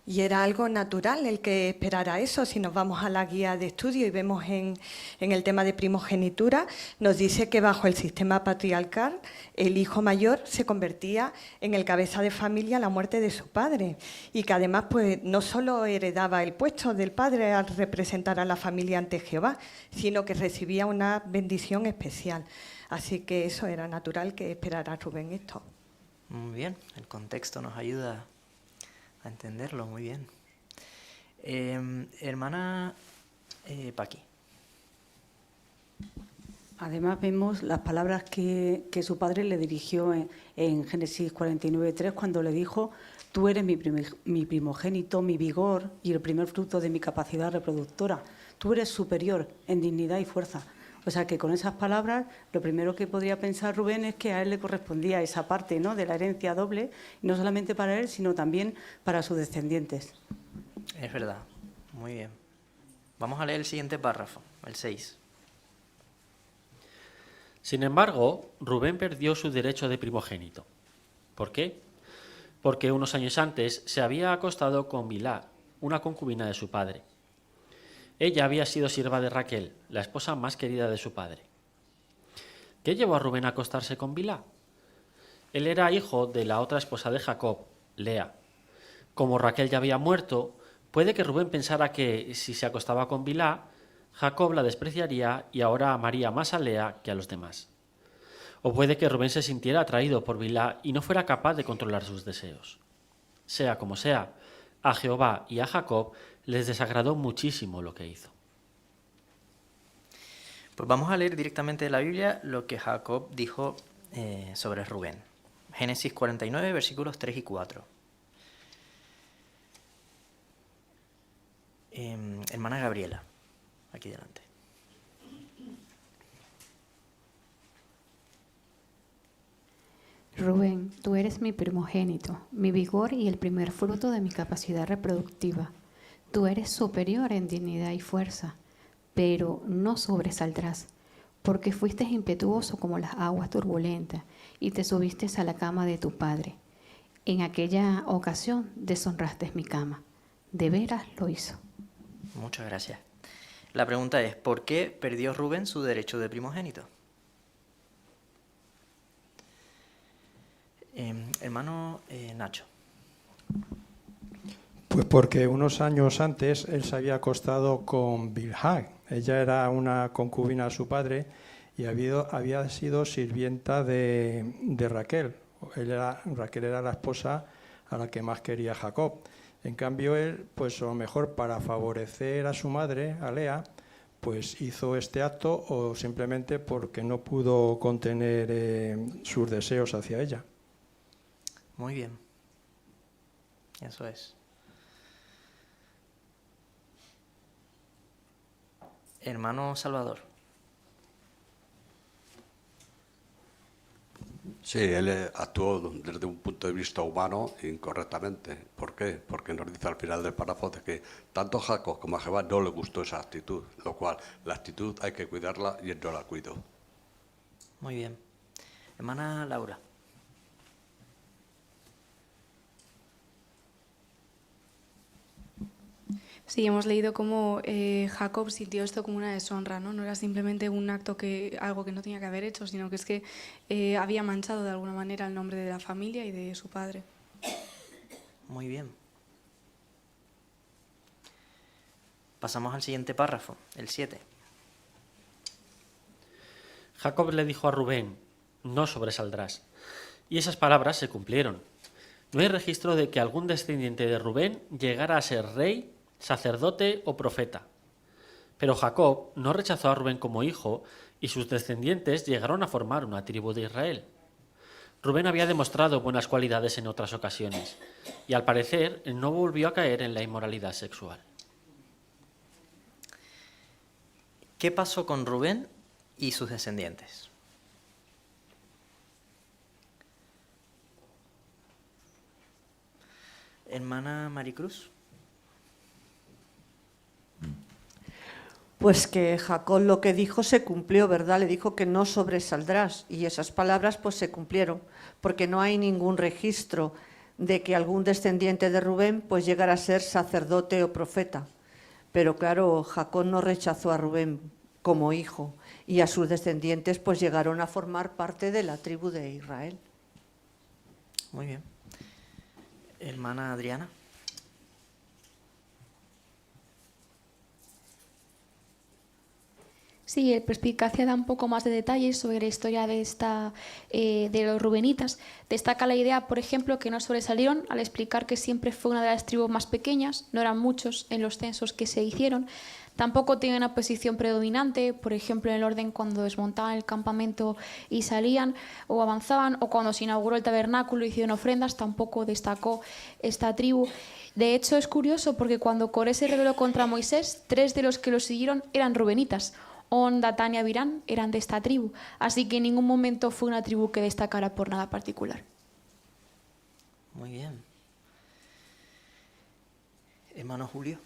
Y era algo natural el que esperara eso. Si nos vamos a la guía de estudio y vemos en el tema de primogenitura, nos dice que bajo el sistema patriarcal el hijo mayor se convertía en el cabeza de familia a la muerte de su padre y que además pues no solo heredaba el puesto del padre al representar a la familia ante Jehová, sino que recibía una bendición especial. Así que eso era natural que esperara Rubén esto. Muy bien, el contexto nos ayuda a entenderlo, muy bien. Hermana Paqui. Además vemos las palabras que su padre le dirigió en Génesis 49:3 cuando le dijo: tú eres mi primogénito, mi vigor y el primer fruto de mi capacidad reproductora. Tú eres superior en dignidad y fuerza. O sea que con esas palabras lo primero que podría pensar Rubén es que a él le correspondía esa parte, ¿no?, de la herencia doble, y no solamente para él, sino también para sus descendientes. Es verdad. Muy bien. Vamos a leer el siguiente párrafo, el 6. Sin embargo, Rubén perdió su derecho de primogénito. ¿Por qué? Porque unos años antes se había acostado con Bilhá, una concubina de su padre. Ella había sido sierva de Raquel, la esposa más querida de su padre. ¿Qué llevó a Rubén a acostarse con Bilhá? Él era hijo de la otra esposa de Jacob, Lea. Como Raquel ya había muerto, puede que Rubén pensara que si se acostaba con Bilhá, Jacob la despreciaría y ahora amaría más a Lea que a los demás. O puede que Rubén se sintiera atraído por Bilhá y no fuera capaz de controlar sus deseos. Sea como sea, a Jehová y a Jacob les desagradó muchísimo lo que hizo. Pues vamos a leer directamente de la Biblia lo que Jacob dijo sobre Rubén. Génesis 49, versículos 3 y 4. Hermana Gabriela, aquí delante. Rubén, tú eres mi primogénito, mi vigor y el primer fruto de mi capacidad reproductiva. Tú eres superior en dignidad y fuerza, pero no sobresaldrás, porque fuiste impetuoso como las aguas turbulentas y te subiste a la cama de tu padre. En aquella ocasión deshonraste mi cama. De veras lo hizo. Muchas gracias. La pregunta es, ¿por qué perdió Rubén su derecho de primogénito? Hermano Nacho. Pues porque unos años antes él se había acostado con Bilhá. Ella era una concubina de su padre y había sido sirvienta de Raquel. Raquel era la esposa a la que más quería Jacob. En cambio él, pues a lo mejor para favorecer a su madre, a Lea, pues hizo este acto o simplemente porque no pudo contener sus deseos hacia ella. Muy bien. Eso es. Hermano Salvador. Sí, él actuó desde un punto de vista humano incorrectamente. ¿Por qué? Porque nos dice al final del párrafo de que tanto a Jacob como a Jehová no le gustó esa actitud, lo cual la actitud hay que cuidarla y él no la cuidó. Muy bien. Hermana Laura. Sí, hemos leído cómo Jacob sintió esto como una deshonra, ¿no? No era simplemente un acto algo que no tenía que haber hecho, sino que es que había manchado de alguna manera el nombre de la familia y de su padre. Muy bien. Pasamos al siguiente párrafo, el 7. Jacob le dijo a Rubén: no sobresaldrás. Y esas palabras se cumplieron. No hay registro de que algún descendiente de Rubén llegara a ser rey, sacerdote o profeta. Pero Jacob no rechazó a Rubén como hijo y sus descendientes llegaron a formar una tribu de Israel. Rubén había demostrado buenas cualidades en otras ocasiones y al parecer no volvió a caer en la inmoralidad sexual. ¿Qué pasó con Rubén y sus descendientes? Hermana Maricruz. Pues que Jacob lo que dijo se cumplió, ¿verdad? Le dijo que no sobresaldrás y esas palabras pues se cumplieron, porque no hay ningún registro de que algún descendiente de Rubén pues llegara a ser sacerdote o profeta. Pero claro, Jacob no rechazó a Rubén como hijo y a sus descendientes pues llegaron a formar parte de la tribu de Israel. Muy bien. Hermana Adriana. Sí, el Perspicacia da un poco más de detalles sobre la historia de los rubenitas. Destaca la idea, por ejemplo, que no sobresalieron al explicar que siempre fue una de las tribus más pequeñas, no eran muchos en los censos que se hicieron. Tampoco tienen una posición predominante, por ejemplo, en el orden cuando desmontaban el campamento y salían o avanzaban, o cuando se inauguró el tabernáculo y hicieron ofrendas, tampoco destacó esta tribu. De hecho, es curioso porque cuando Coré se rebeló contra Moisés, 3 de los que lo siguieron eran rubenitas. On, Datán y Abirán eran de esta tribu, así que en ningún momento fue una tribu que destacara por nada particular. Muy bien. Hermano Julio.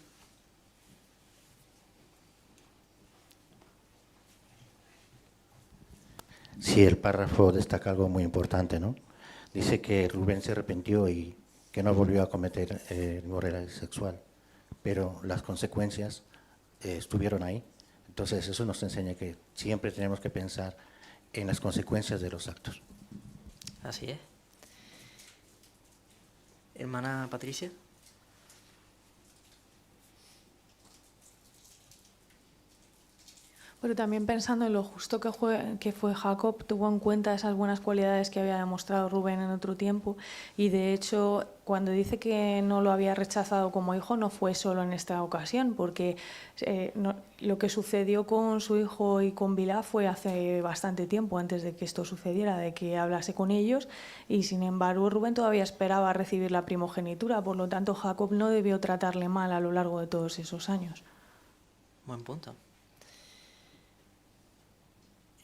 Sí, el párrafo destaca algo muy importante, ¿no? Dice que Rubén se arrepintió y que no volvió a cometer inmoralidad sexual, pero las consecuencias estuvieron ahí. Entonces eso nos enseña que siempre tenemos que pensar en las consecuencias de los actos. Así es. Hermana Patricia. Pero también pensando en lo justo que fue Jacob, tuvo en cuenta esas buenas cualidades que había demostrado Rubén en otro tiempo, y de hecho cuando dice que no lo había rechazado como hijo no fue solo en esta ocasión, porque lo que sucedió con su hijo y con Bilhá fue hace bastante tiempo antes de que esto sucediera, de que hablase con ellos, y sin embargo Rubén todavía esperaba recibir la primogenitura, por lo tanto Jacob no debió tratarle mal a lo largo de todos esos años. Buen punto.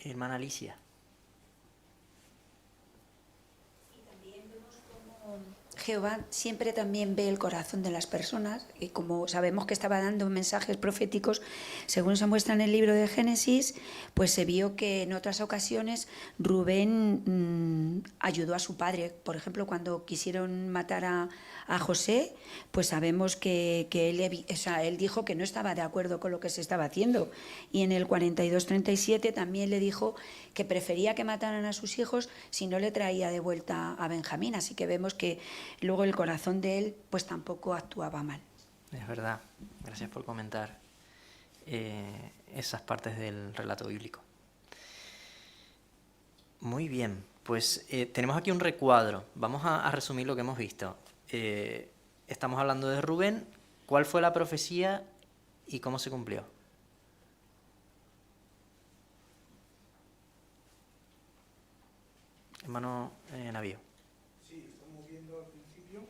Hermana Alicia. Jehová siempre también ve el corazón de las personas, y como sabemos que estaba dando mensajes proféticos, según se muestra en el libro de Génesis, pues se vio que en otras ocasiones Rubén ayudó a su padre. Por ejemplo, cuando quisieron matar a José, pues sabemos que él dijo que no estaba de acuerdo con lo que se estaba haciendo. Y en el 42-37 también le dijo que prefería que mataran a sus hijos si no le traía de vuelta a Benjamín. Así que vemos que luego el corazón de él pues tampoco actuaba mal. Es verdad. Gracias por comentar esas partes del relato bíblico. Muy bien. Pues tenemos aquí un recuadro. Vamos a resumir lo que hemos visto. Estamos hablando de Rubén. ¿Cuál fue la profecía y cómo se cumplió? Hermano Navío. Sí, estamos viendo al principio.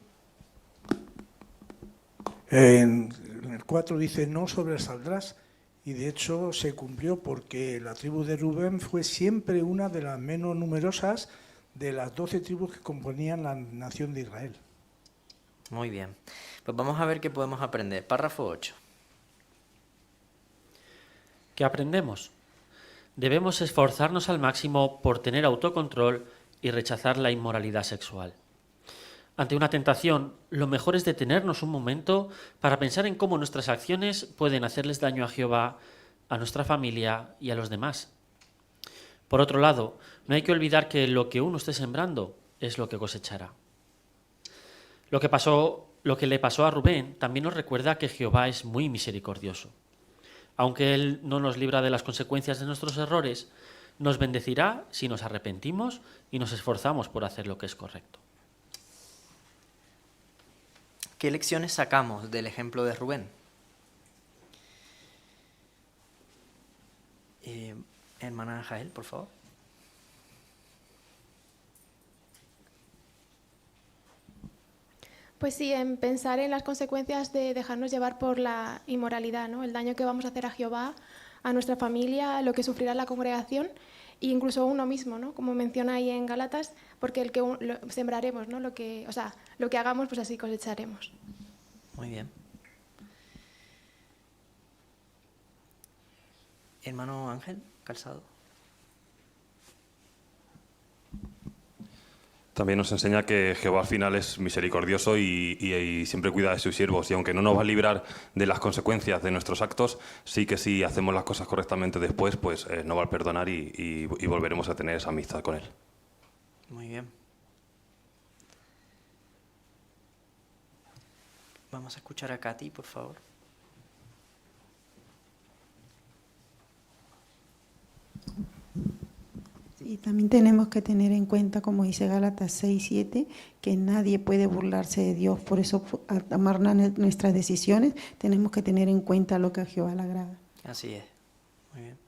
En el 4 dice, no sobresaldrás, y de hecho se cumplió porque la tribu de Rubén fue siempre una de las menos numerosas de las 12 tribus que componían la nación de Israel. Muy bien. Pues vamos a ver qué podemos aprender. Párrafo 8. ¿Qué aprendemos? Debemos esforzarnos al máximo por tener autocontrol y rechazar la inmoralidad sexual. Ante una tentación, lo mejor es detenernos un momento para pensar en cómo nuestras acciones pueden hacerles daño a Jehová, a nuestra familia y a los demás. Por otro lado, no hay que olvidar que lo que uno esté sembrando es lo que cosechará. Lo que le pasó a Rubén también nos recuerda que Jehová es muy misericordioso. Aunque Él no nos libra de las consecuencias de nuestros errores, nos bendecirá si nos arrepentimos y nos esforzamos por hacer lo que es correcto. ¿Qué lecciones sacamos del ejemplo de Rubén? Hermana Jael, por favor. Pues sí, en pensar en las consecuencias de dejarnos llevar por la inmoralidad, ¿no? El daño que vamos a hacer a Jehová, a nuestra familia, lo que sufrirá la congregación e incluso uno mismo, ¿no? Como menciona ahí en Gálatas, porque el que sembraremos, ¿no? Lo que hagamos, pues así cosecharemos. Muy bien. Hermano Ángel Calzado. También nos enseña que Jehová al final es misericordioso y siempre cuida de sus siervos. Y aunque no nos va a librar de las consecuencias de nuestros actos, sí que si hacemos las cosas correctamente después, pues nos va a perdonar y volveremos a tener esa amistad con Él. Muy bien. Vamos a escuchar a Katy, por favor. también tenemos que tener en cuenta, como dice Gálatas 6:7, que nadie puede burlarse de Dios. Por eso, al tomar nuestras decisiones, tenemos que tener en cuenta lo que a Jehová le agrada. Así es. Muy bien.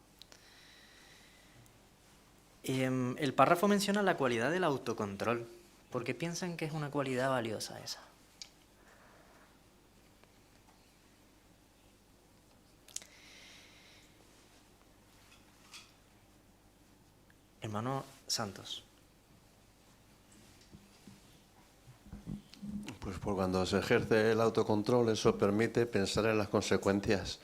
El párrafo menciona la cualidad del autocontrol. ¿Por qué piensan que es una cualidad valiosa esa? Hermano Santos. Pues por cuando se ejerce el autocontrol, eso permite pensar en las consecuencias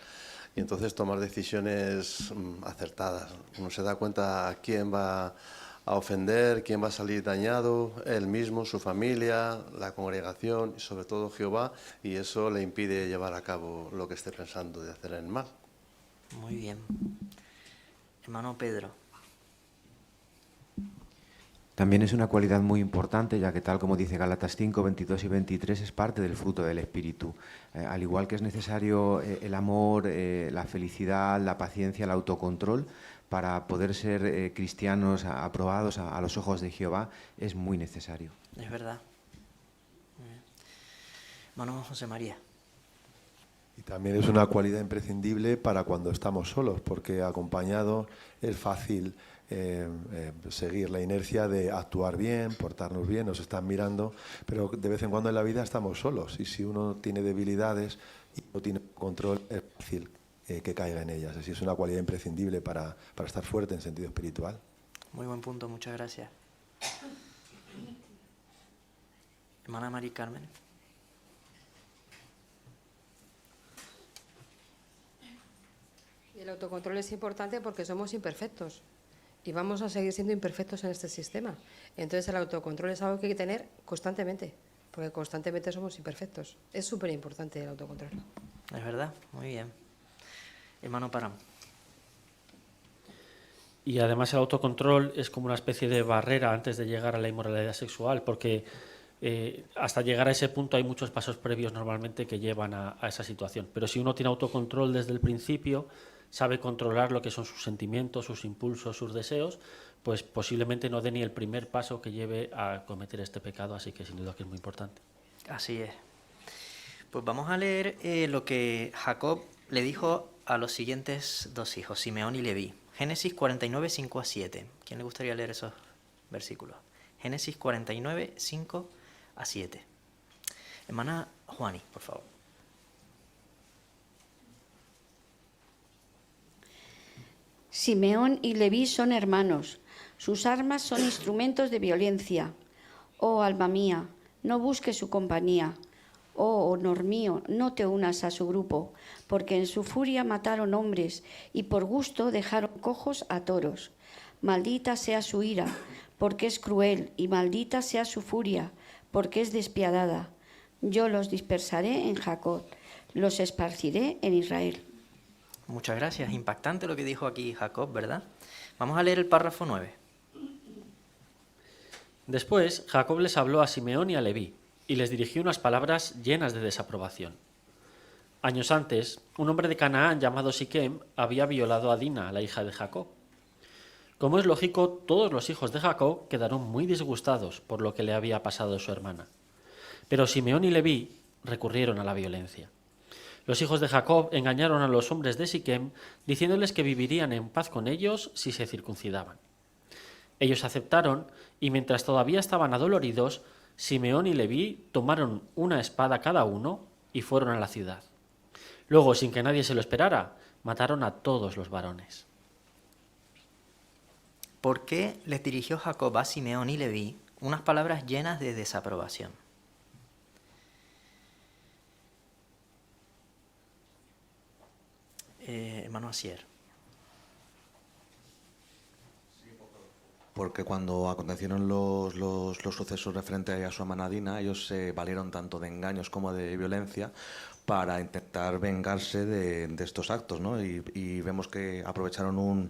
y entonces tomar decisiones acertadas. Uno se da cuenta a quién va a ofender, quién va a salir dañado, él mismo, su familia, la congregación y sobre todo Jehová, y eso le impide llevar a cabo lo que esté pensando de hacer el mal. Muy bien. Hermano Pedro. También es una cualidad muy importante, ya que tal como dice Gálatas 5, 22 y 23, es parte del fruto del Espíritu. Al igual que es necesario el amor, la felicidad, la paciencia, el autocontrol, para poder ser cristianos aprobados a los ojos de Jehová, es muy necesario. Es verdad. Muy bien. Hermano José María. Y también es una cualidad imprescindible para cuando estamos solos, porque acompañado es fácil seguir la inercia de actuar bien, portarnos bien, nos están mirando, pero de vez en cuando en la vida estamos solos y si uno tiene debilidades y no tiene control es fácil que caiga en ellas. Así es una cualidad imprescindible para estar fuerte en sentido espiritual. Muy buen punto, muchas gracias. Hermana María Carmen. El autocontrol es importante porque somos imperfectos y vamos a seguir siendo imperfectos en este sistema. Entonces el autocontrol es algo que hay que tener constantemente, porque constantemente somos imperfectos. Es súper importante el autocontrol. Es verdad, muy bien. Hermano Parán. Y además el autocontrol es como una especie de barrera antes de llegar a la inmoralidad sexual, porque hasta llegar a ese punto hay muchos pasos previos normalmente que llevan a esa situación. Pero si uno tiene autocontrol desde el principio, sabe controlar lo que son sus sentimientos, sus impulsos, sus deseos, pues posiblemente no dé ni el primer paso que lleve a cometer este pecado, así que sin duda que es muy importante. Así es. Pues vamos a leer lo que Jacob le dijo a los siguientes dos hijos, Simeón y Leví. Génesis 49, 5 a 7. ¿Quién le gustaría leer esos versículos? Génesis 49, 5 a 7. Hermana Juani, por favor. Simeón y Leví son hermanos, sus armas son instrumentos de violencia. Oh alma mía, no busques su compañía. Oh honor mío, no te unas a su grupo, porque en su furia mataron hombres y por gusto dejaron cojos a toros. Maldita sea su ira, porque es cruel, y maldita sea su furia, porque es despiadada. Yo los dispersaré en Jacob, los esparciré en Israel. Muchas gracias. Impactante lo que dijo aquí Jacob, ¿verdad? Vamos a leer el párrafo 9. Después, Jacob les habló a Simeón y a Leví, y les dirigió unas palabras llenas de desaprobación. Años antes, un hombre de Canaán llamado Siquem había violado a Dina, la hija de Jacob. Como es lógico, todos los hijos de Jacob quedaron muy disgustados por lo que le había pasado a su hermana. Pero Simeón y Leví recurrieron a la violencia. Los hijos de Jacob engañaron a los hombres de Siquem diciéndoles que vivirían en paz con ellos si se circuncidaban. Ellos aceptaron y mientras todavía estaban adoloridos, Simeón y Leví tomaron una espada cada uno y fueron a la ciudad. Luego, sin que nadie se lo esperara, mataron a todos los varones. ¿Por qué les dirigió Jacob a Simeón y Leví unas palabras llenas de desaprobación? Hermano Asier. Porque cuando acontecieron los sucesos referentes a su hermana Dina, ellos se valieron tanto de engaños como de violencia para intentar vengarse de estos actos, ¿no? Y vemos que aprovecharon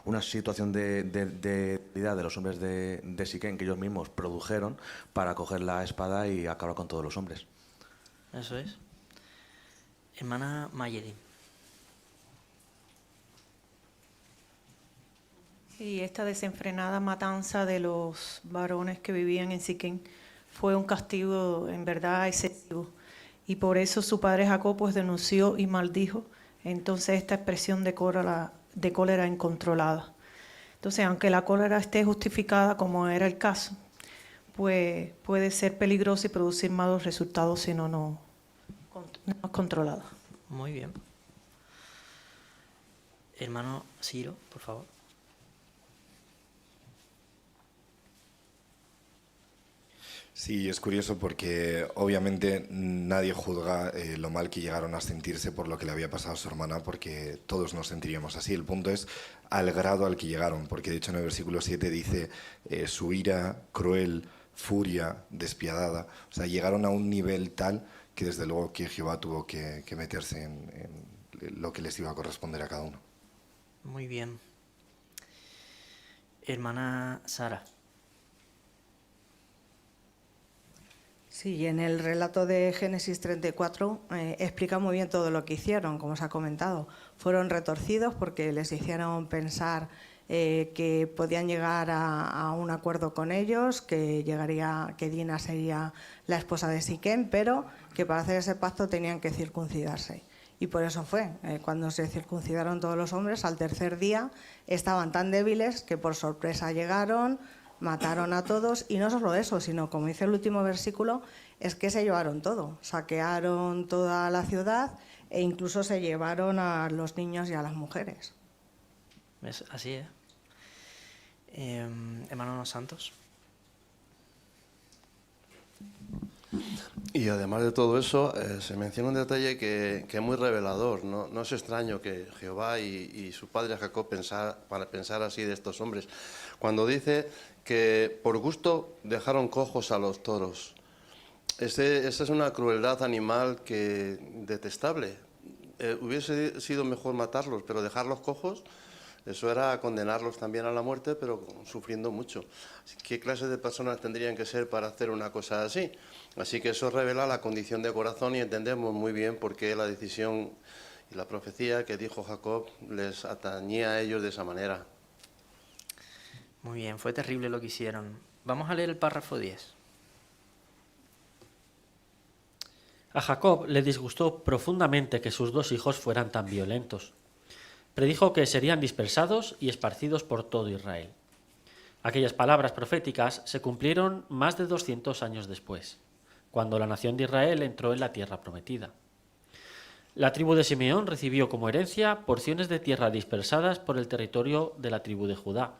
una situación de debilidad de los hombres de Siquem que ellos mismos produjeron para coger la espada y acabar con todos los hombres. Eso es. Hermana Mayeli. Y esta desenfrenada matanza de los varones que vivían en Siquén fue un castigo en verdad excesivo. Y por eso su padre Jacob pues denunció y maldijo entonces esta expresión de cólera incontrolada. Entonces, aunque la cólera esté justificada, como era el caso, pues puede ser peligroso y producir malos resultados si no es controlada. Muy bien. Hermano Ciro, por favor. Sí, es curioso porque obviamente nadie juzga lo mal que llegaron a sentirse por lo que le había pasado a su hermana, porque todos nos sentiríamos así. El punto es al grado al que llegaron, porque de hecho en el versículo 7 dice su ira cruel, furia despiadada. O sea, llegaron a un nivel tal que desde luego que Jehová tuvo que meterse en lo que les iba a corresponder a cada uno. Muy bien. Hermana Sara. Sí, en el relato de Génesis 34 explica muy bien todo lo que hicieron, como se ha comentado. Fueron retorcidos porque les hicieron pensar que podían llegar a un acuerdo con ellos, que Dina sería la esposa de Siquem, pero que para hacer ese pacto tenían que circuncidarse. Y por eso fue, cuando se circuncidaron todos los hombres, al tercer día estaban tan débiles que por sorpresa llegaron, mataron a todos, y no solo eso, sino, como dice el último versículo, es que se llevaron todo, saquearon toda la ciudad e incluso se llevaron a los niños y a las mujeres. Así es. Hermano Santos. Y además de todo eso, se menciona un detalle que es muy revelador. No es extraño que Jehová y su padre Jacob pensar así de estos hombres. Cuando dice que por gusto dejaron cojos a los toros. Esa es una crueldad animal detestable. Hubiese sido mejor matarlos, pero dejarlos cojos, eso era condenarlos también a la muerte, pero sufriendo mucho. ¿Qué clase de personas tendrían que ser para hacer una cosa así? Así que eso revela la condición de corazón y entendemos muy bien por qué la decisión y la profecía que dijo Jacob les atañía a ellos de esa manera. Muy bien, fue terrible lo que hicieron. Vamos a leer el párrafo 10. A Jacob le disgustó profundamente que sus dos hijos fueran tan violentos. Predijo que serían dispersados y esparcidos por todo Israel. Aquellas palabras proféticas se cumplieron más de 200 años después, cuando la nación de Israel entró en la tierra prometida. La tribu de Simeón recibió como herencia porciones de tierra dispersadas por el territorio de la tribu de Judá,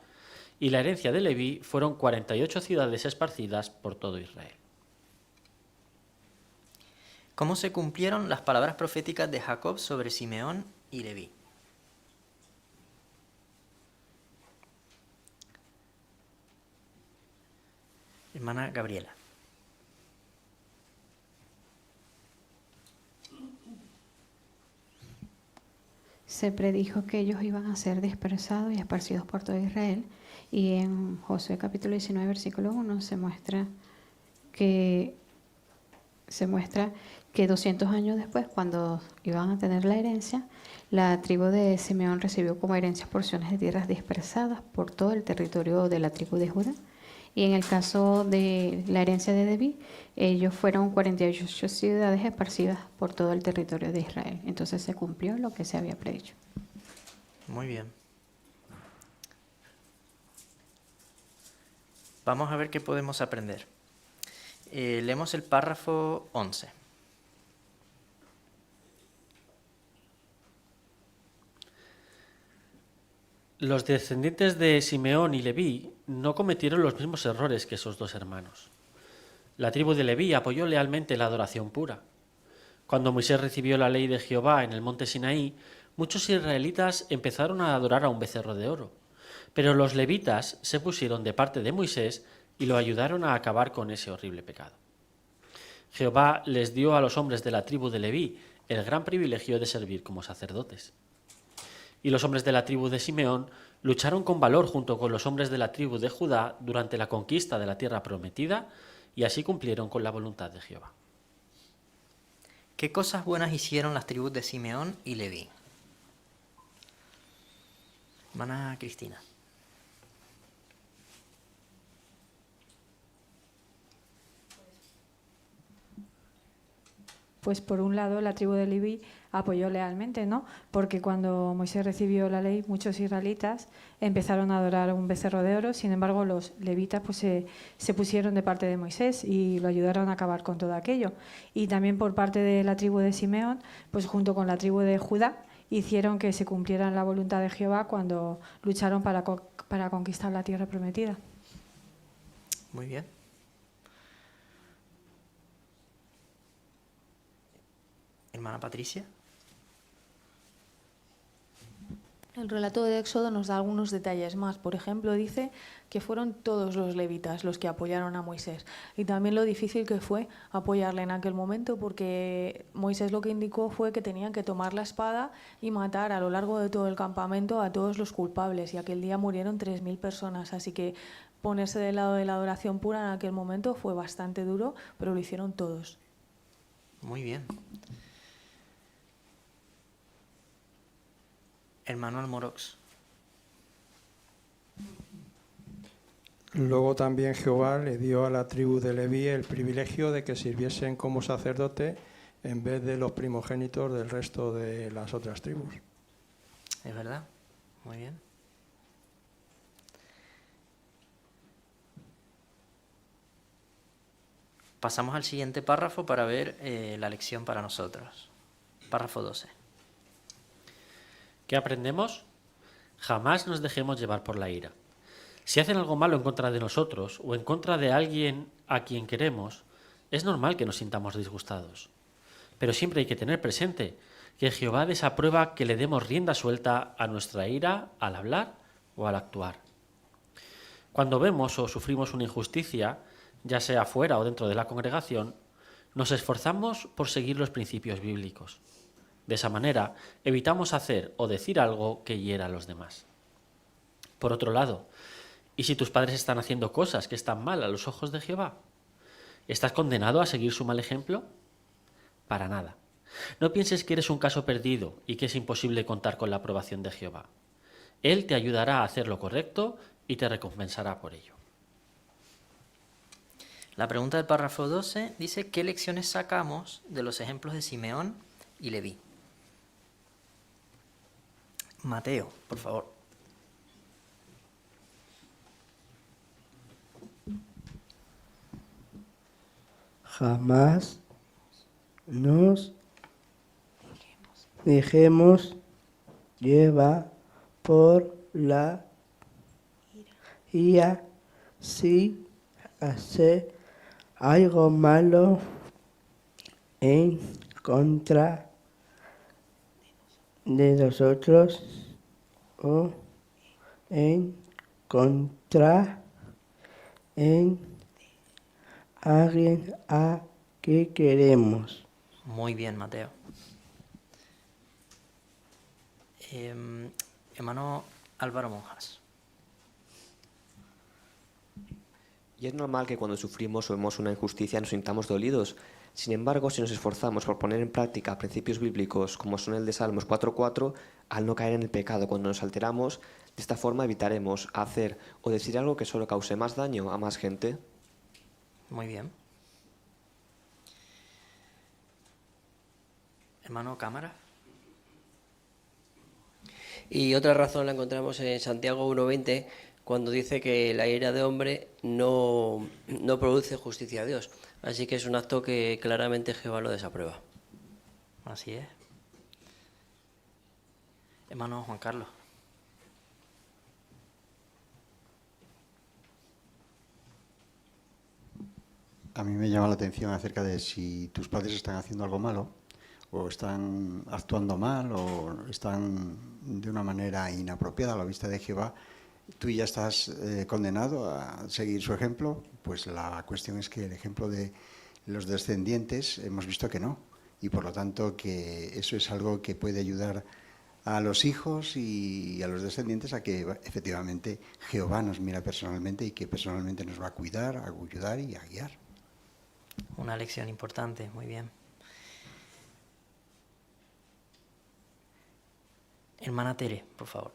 y la herencia de Leví fueron 48 ciudades esparcidas por todo Israel. ¿Cómo se cumplieron las palabras proféticas de Jacob sobre Simeón y Leví? Hermana Gabriela. Se predijo que ellos iban a ser dispersados y esparcidos por todo Israel, y en Josué capítulo 19, versículo 1 se muestra que 200 años después, cuando iban a tener la herencia, la tribu de Simeón recibió como herencia porciones de tierras dispersadas por todo el territorio de la tribu de Judá. Y en el caso de la herencia de Leví, ellos fueron 48 ciudades esparcidas por todo el territorio de Israel. Entonces se cumplió lo que se había predicho. Muy bien. Vamos a ver qué podemos aprender. Leemos el párrafo 11. Los descendientes de Simeón y Leví no cometieron los mismos errores que esos dos hermanos. La tribu de Leví apoyó lealmente la adoración pura. Cuando Moisés recibió la ley de Jehová en el monte Sinaí, muchos israelitas empezaron a adorar a un becerro de oro. Pero los levitas se pusieron de parte de Moisés y lo ayudaron a acabar con ese horrible pecado. Jehová les dio a los hombres de la tribu de Leví el gran privilegio de servir como sacerdotes. Y los hombres de la tribu de Simeón lucharon con valor junto con los hombres de la tribu de Judá durante la conquista de la tierra prometida, y así cumplieron con la voluntad de Jehová. ¿Qué cosas buenas hicieron las tribus de Simeón y Leví? Hermana Cristina. Pues por un lado la tribu de Leví apoyó lealmente, ¿no? Porque cuando Moisés recibió la ley, muchos israelitas empezaron a adorar un becerro de oro. Sin embargo, los levitas pues, se pusieron de parte de Moisés y lo ayudaron a acabar con todo aquello. Y también por parte de la tribu de Simeón, pues junto con la tribu de Judá, hicieron que se cumpliera la voluntad de Jehová cuando lucharon para conquistar la tierra prometida. Muy bien. Hermana Patricia. El relato de Éxodo nos da algunos detalles más. Por ejemplo, dice que fueron todos los levitas los que apoyaron a Moisés. Y también lo difícil que fue apoyarle en aquel momento, porque Moisés lo que indicó fue que tenían que tomar la espada y matar a lo largo de todo el campamento a todos los culpables. Y aquel día murieron 3.000 personas. Así que ponerse del lado de la adoración pura en aquel momento fue bastante duro, pero lo hicieron todos. Muy bien. Hermano Almorox. Luego también Jehová le dio a la tribu de Leví el privilegio de que sirviesen como sacerdote en vez de los primogénitos del resto de las otras tribus. ¿Es verdad? Muy bien. Pasamos al siguiente párrafo para ver la lección para nosotros. Párrafo 12. ¿Qué aprendemos? Jamás nos dejemos llevar por la ira. Si hacen algo malo en contra de nosotros o en contra de alguien a quien queremos, es normal que nos sintamos disgustados. Pero siempre hay que tener presente que Jehová desaprueba que le demos rienda suelta a nuestra ira al hablar o al actuar. Cuando vemos o sufrimos una injusticia, ya sea fuera o dentro de la congregación, nos esforzamos por seguir los principios bíblicos. De esa manera, evitamos hacer o decir algo que hiera a los demás. Por otro lado, ¿y si tus padres están haciendo cosas que están mal a los ojos de Jehová? ¿Estás condenado a seguir su mal ejemplo? Para nada. No pienses que eres un caso perdido y que es imposible contar con la aprobación de Jehová. Él te ayudará a hacer lo correcto y te recompensará por ello. La pregunta del párrafo 12 dice: ¿qué lecciones sacamos de los ejemplos de Simeón y Leví? Mateo, por favor. Jamás nos dejemos llevar por la ira si hace algo malo en contra de nosotros o en contra en alguien a que queremos. Muy bien, Mateo. Hermano Álvaro Monjas. Y es normal que cuando sufrimos o vemos una injusticia nos sintamos dolidos. Sin embargo, si nos esforzamos por poner en práctica principios bíblicos como son el de Salmos 4:4, al no caer en el pecado cuando nos alteramos, de esta forma evitaremos hacer o decir algo que solo cause más daño a más gente. Muy bien. Hermano Cámara. Y otra razón la encontramos en Santiago 1:20, cuando dice que la ira de hombre no produce justicia a Dios. Así que es un acto que claramente Jehová lo desaprueba. Así es. Hermano Juan Carlos. A mí me llama la atención acerca de si tus padres están haciendo algo malo, o están actuando mal, o están de una manera inapropiada a la vista de Jehová. Tú ya estás condenado a seguir su ejemplo. Pues la cuestión es que el ejemplo de los descendientes hemos visto que no, y por lo tanto que eso es algo que puede ayudar a los hijos y a los descendientes a que efectivamente Jehová nos mira personalmente y que personalmente nos va a cuidar, a ayudar y a guiar. Una lección importante, muy bien. Hermana Tere, por favor.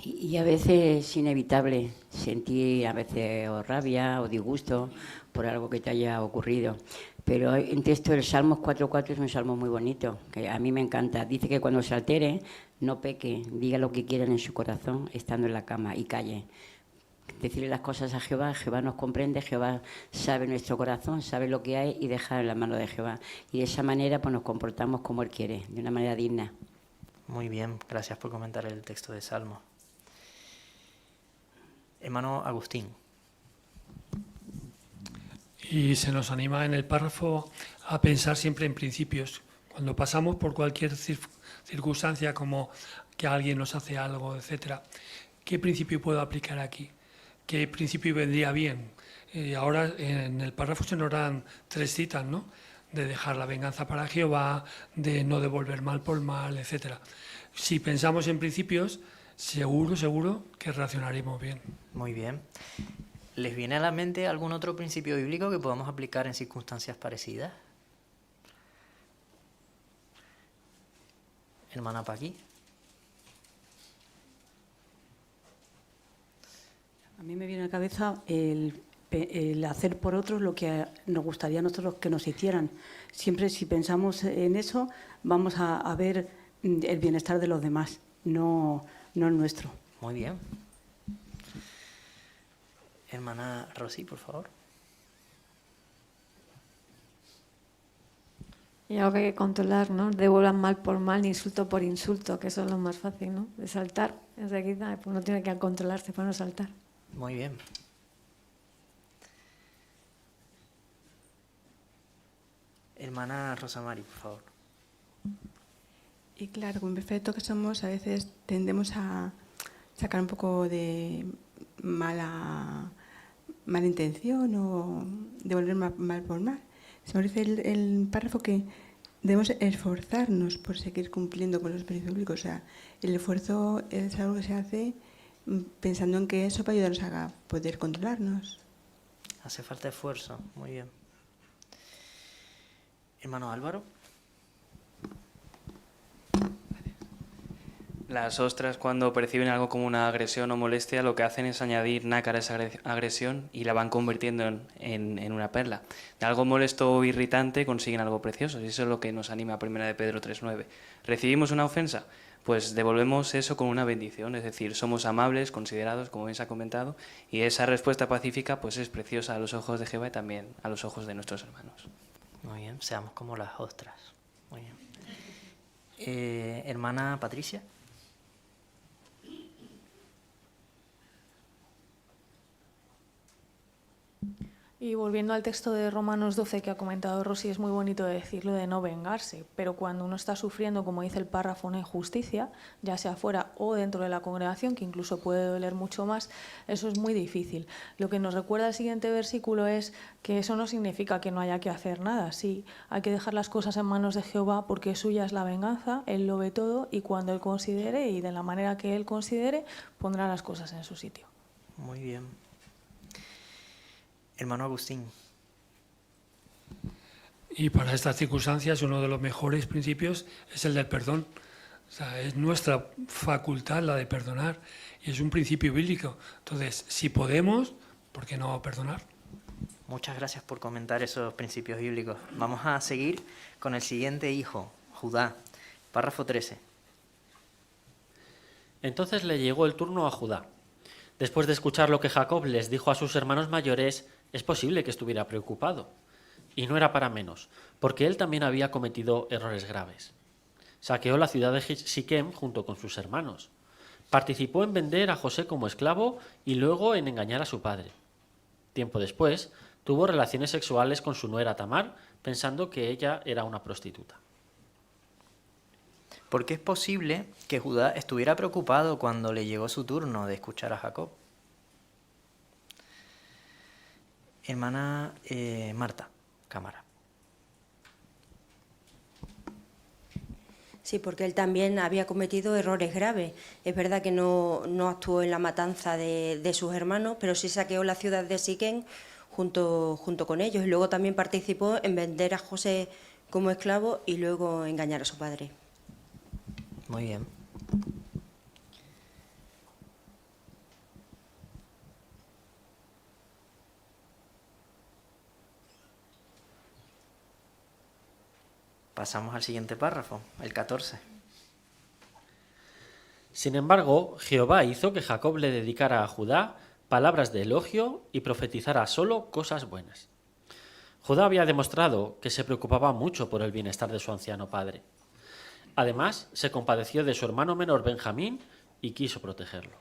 Y a veces es inevitable sentir a veces o rabia o disgusto por algo que te haya ocurrido. Pero en texto el Salmos 4.4 es un salmo muy bonito, que a mí me encanta. Dice que cuando se altere, no peque, diga lo que quieran en su corazón, estando en la cama, y calle. Decirle las cosas a Jehová, Jehová nos comprende, Jehová sabe nuestro corazón, sabe lo que hay y deja en la mano de Jehová. Y de esa manera pues nos comportamos como Él quiere, de una manera digna. Muy bien, gracias por comentar el texto de Salmo. Hermano Agustín. Y se nos anima en el párrafo a pensar siempre en principios. Cuando pasamos por cualquier circunstancia, como que alguien nos hace algo, etcétera, ¿qué principio puedo aplicar aquí? ¿Qué principio vendría bien? Ahora en el párrafo se nos dan 3 citas, ¿no? De dejar la venganza para Jehová, de no devolver mal por mal, etcétera. Si pensamos en principios, seguro que reaccionaremos bien. Muy bien. ¿Les viene a la mente algún otro principio bíblico que podamos aplicar en circunstancias parecidas? Hermana Paqui. A mí me viene a la cabeza el hacer por otros lo que nos gustaría a nosotros que nos hicieran. Siempre si pensamos en eso, vamos a ver el bienestar de los demás, no el nuestro. Muy bien. Hermana Rosy, por favor. Y algo que hay que controlar, ¿no? Devuelvan mal por mal, insulto por insulto, que eso es lo más fácil, ¿no? De saltar, enseguida, pues uno tiene que controlarse para no saltar. Muy bien. Hermana Rosa Mari, por favor. Y claro, como perfecto que somos, a veces tendemos a sacar un poco de mala intención o devolver mal por mal. Se me dice el párrafo que debemos esforzarnos por seguir cumpliendo con los principios bíblicos. O sea, el esfuerzo es algo que se hace pensando en que eso va a ayudarnos a poder controlarnos. Hace falta esfuerzo. Muy bien. Hermano Álvaro. Las ostras, cuando perciben algo como una agresión o molestia, lo que hacen es añadir nácar a esa agresión y la van convirtiendo en una perla. De algo molesto o irritante consiguen algo precioso, y eso es lo que nos anima a 1 de Pedro 3.9. ¿Recibimos una ofensa? Pues devolvemos eso con una bendición, es decir, somos amables, considerados, como bien se ha comentado, y esa respuesta pacífica pues es preciosa a los ojos de Jehová y también a los ojos de nuestros hermanos. Muy bien, seamos como las ostras. Muy bien. Hermana Patricia. Y volviendo al texto de Romanos 12 que ha comentado Rosy, es muy bonito decirlo de no vengarse, pero cuando uno está sufriendo, como dice el párrafo, una injusticia, ya sea fuera o dentro de la congregación, que incluso puede doler mucho más, eso es muy difícil. Lo que nos recuerda el siguiente versículo es que eso no significa que no haya que hacer nada, sí, hay que dejar las cosas en manos de Jehová porque suya es la venganza, Él lo ve todo y cuando Él considere y de la manera que Él considere, pondrá las cosas en su sitio. Muy bien. Hermano Agustín. Y para estas circunstancias uno de los mejores principios es el del perdón. O sea, es nuestra facultad la de perdonar y es un principio bíblico. Entonces, si podemos, ¿por qué no perdonar? Muchas gracias por comentar esos principios bíblicos. Vamos a seguir con el siguiente hijo, Judá. Párrafo 13. Entonces le llegó el turno a Judá. Después de escuchar lo que Jacob les dijo a sus hermanos mayores, es posible que estuviera preocupado. Y no era para menos, porque él también había cometido errores graves. Saqueó la ciudad de Siquem junto con sus hermanos. Participó en vender a José como esclavo y luego en engañar a su padre. Tiempo después, tuvo relaciones sexuales con su nuera Tamar, pensando que ella era una prostituta. ¿Por qué es posible que Judá estuviera preocupado cuando le llegó su turno de escuchar a Jacob? Hermana Marta, cámara. Sí, porque él también había cometido errores graves. Es verdad que no actuó en la matanza de sus hermanos, pero sí saqueó la ciudad de Siquem junto con ellos. Y luego también participó en vender a José como esclavo y luego engañar a su padre. Muy bien. Pasamos al siguiente párrafo, el 14. Sin embargo, Jehová hizo que Jacob le dedicara a Judá palabras de elogio y profetizara solo cosas buenas. Judá había demostrado que se preocupaba mucho por el bienestar de su anciano padre. Además, se compadeció de su hermano menor Benjamín y quiso protegerlo.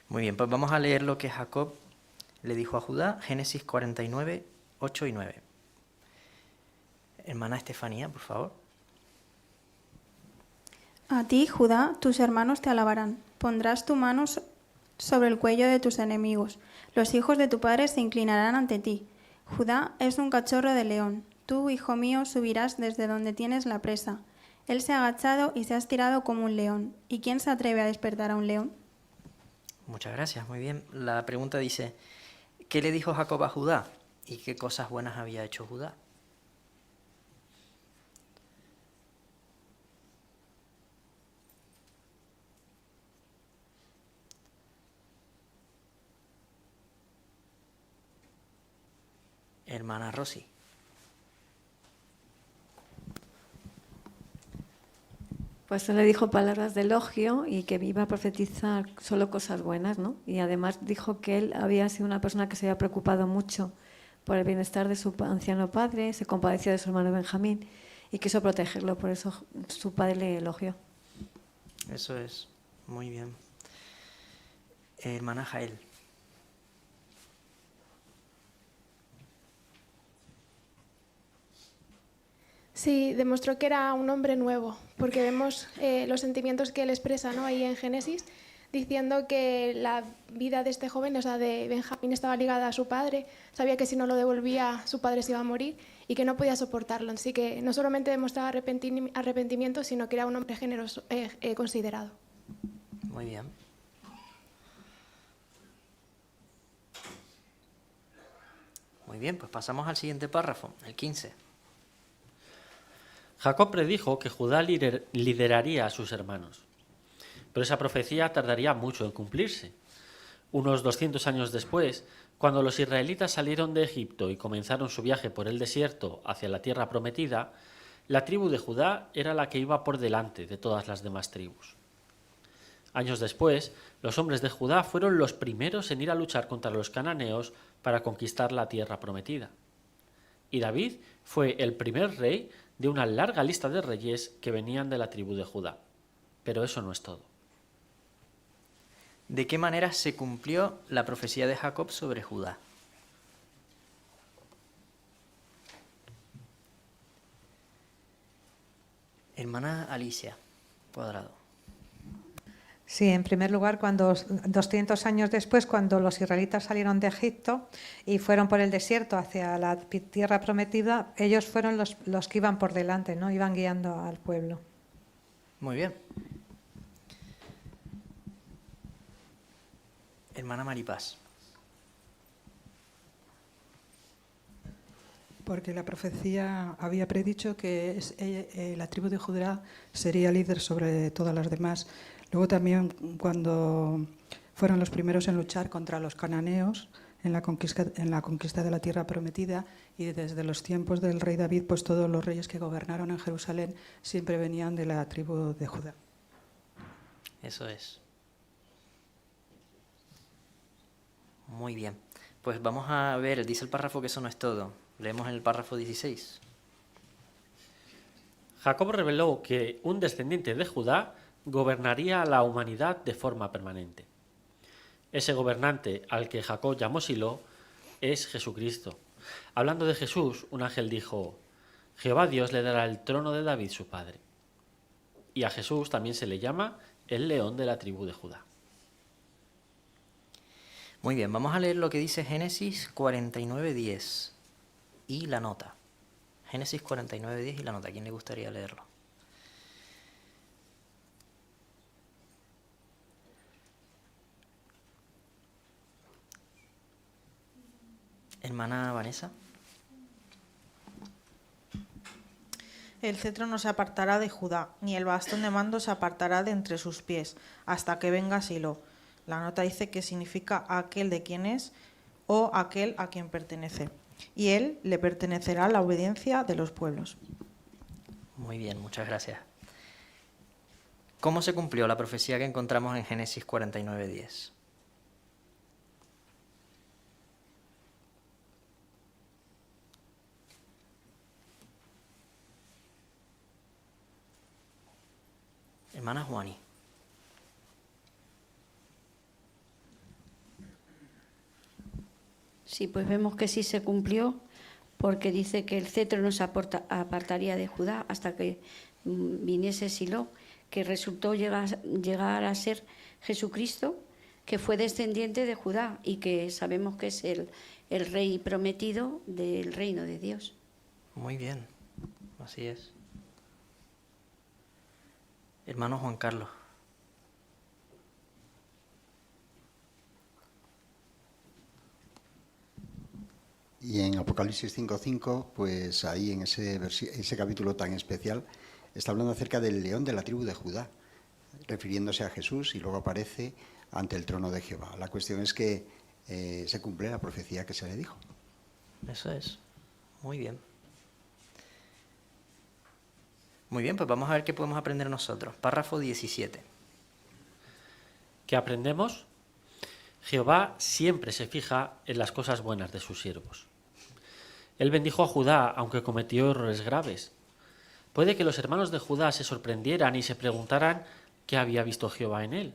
Muy bien, pues vamos a leer lo que Jacob le dijo a Judá, Génesis 49, 8 y 9. Hermana Estefanía, por favor. A ti, Judá, tus hermanos te alabarán. Pondrás tu mano sobre el cuello de tus enemigos. Los hijos de tu padre se inclinarán ante ti. Judá es un cachorro de león. Tú, hijo mío, subirás desde donde tienes la presa. Él se ha agachado y se ha estirado como un león. ¿Y quién se atreve a despertar a un león? Muchas gracias, muy bien. La pregunta dice, ¿qué le dijo Jacob a Judá? ¿Y qué cosas buenas había hecho Judá? Hermana Rosy. Pues él le dijo palabras de elogio y que iba a profetizar solo cosas buenas, ¿no? Y además dijo que él había sido una persona que se había preocupado mucho por el bienestar de su anciano padre, se compadeció de su hermano Benjamín y quiso protegerlo, por eso su padre le elogió. Eso es, muy bien. Hermana Jael. Sí, demostró que era un hombre nuevo, porque vemos los sentimientos que él expresa, ¿no?, ahí en Génesis, diciendo que la vida de este joven, o sea, de Benjamín, estaba ligada a su padre, sabía que si no lo devolvía su padre se iba a morir y que no podía soportarlo. Así que no solamente demostraba arrepentimiento, sino que era un hombre generoso, considerado. Muy bien. Muy bien, pues pasamos al siguiente párrafo, el 15. Jacob predijo que Judá lideraría a sus hermanos, pero esa profecía tardaría mucho en cumplirse. Unos 200 años después, cuando los israelitas salieron de Egipto y comenzaron su viaje por el desierto hacia la tierra prometida, la tribu de Judá era la que iba por delante de todas las demás tribus. Años después, los hombres de Judá fueron los primeros en ir a luchar contra los cananeos para conquistar la tierra prometida. Y David fue el primer rey de una larga lista de reyes que venían de la tribu de Judá. Pero eso no es todo. ¿De qué manera se cumplió la profecía de Jacob sobre Judá? Hermana Alicia Cuadrado. Sí, en primer lugar, 200 años después, cuando los israelitas salieron de Egipto y fueron por el desierto hacia la tierra prometida, ellos fueron los que iban por delante, ¿no? Iban guiando al pueblo. Muy bien. Hermana Maripaz. Porque la profecía había predicho que la tribu de Judá sería líder sobre todas las demás. Luego también cuando fueron los primeros en luchar contra los cananeos en la conquista de la tierra prometida, y desde los tiempos del rey David, pues todos los reyes que gobernaron en Jerusalén siempre venían de la tribu de Judá. Eso es. Muy bien. Pues vamos a ver, dice el párrafo que eso no es todo. Leemos en el párrafo 16. Jacob reveló que un descendiente de Judá gobernaría a la humanidad de forma permanente. Ese gobernante al que Jacob llamó Silo es Jesucristo. Hablando de Jesús, un ángel dijo: Jehová Dios le dará el trono de David su padre. Y a Jesús también se le llama el león de la tribu de Judá. Muy bien, vamos a leer lo que dice Génesis 49:10 y la nota. Génesis 49:10 y la nota. ¿A quién le gustaría leerlo? Hermana Vanessa. El cetro no se apartará de Judá, ni el bastón de mando se apartará de entre sus pies, hasta que venga Silo. La nota dice que significa aquel de quien es o aquel a quien pertenece. y él le pertenecerá la obediencia de los pueblos. Muy bien, muchas gracias. ¿Cómo se cumplió la profecía que encontramos en Génesis 49:10? Hermana Juani. Sí, pues vemos que sí se cumplió, porque dice que el cetro no se apartaría de Judá hasta que viniese Silo, que resultó llegar a ser Jesucristo, que fue descendiente de Judá y que sabemos que es el rey prometido del reino de Dios. Muy bien, así es. Hermano Juan Carlos. Y en Apocalipsis 5:5, pues ahí en ese capítulo tan especial, está hablando acerca del león de la tribu de Judá, refiriéndose a Jesús, y luego aparece ante el trono de Jehová. La cuestión es que se cumple la profecía que se le dijo. Eso es. Muy bien. Muy bien, pues vamos a ver qué podemos aprender nosotros. Párrafo 17. ¿Qué aprendemos? Jehová siempre se fija en las cosas buenas de sus siervos. Él bendijo a Judá, aunque cometió errores graves. Puede que los hermanos de Judá se sorprendieran y se preguntaran qué había visto Jehová en él.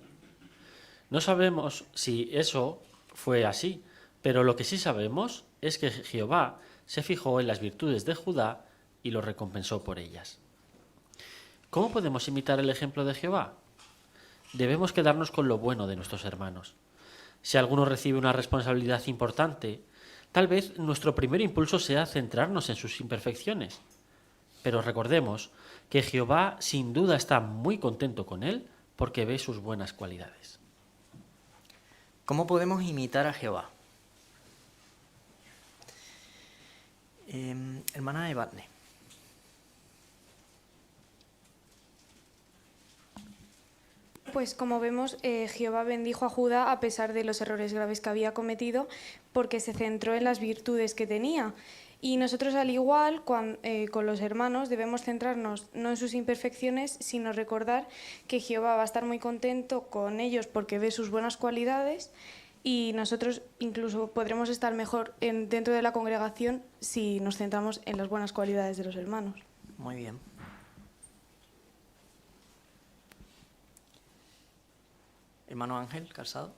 No sabemos si eso fue así, pero lo que sí sabemos es que Jehová se fijó en las virtudes de Judá y lo recompensó por ellas. ¿Cómo podemos imitar el ejemplo de Jehová? Debemos quedarnos con lo bueno de nuestros hermanos. Si alguno recibe una responsabilidad importante, tal vez nuestro primer impulso sea centrarnos en sus imperfecciones. Pero recordemos que Jehová sin duda está muy contento con él porque ve sus buenas cualidades. ¿Cómo podemos imitar a Jehová? Hermana Evatne. Pues como vemos, Jehová bendijo a Judá a pesar de los errores graves que había cometido, porque se centró en las virtudes que tenía. Y nosotros, al igual, con los hermanos, debemos centrarnos no en sus imperfecciones, sino recordar que Jehová va a estar muy contento con ellos porque ve sus buenas cualidades, y nosotros incluso podremos estar mejor dentro de la congregación si nos centramos en las buenas cualidades de los hermanos. Muy bien. Hermano Ángel Calzado.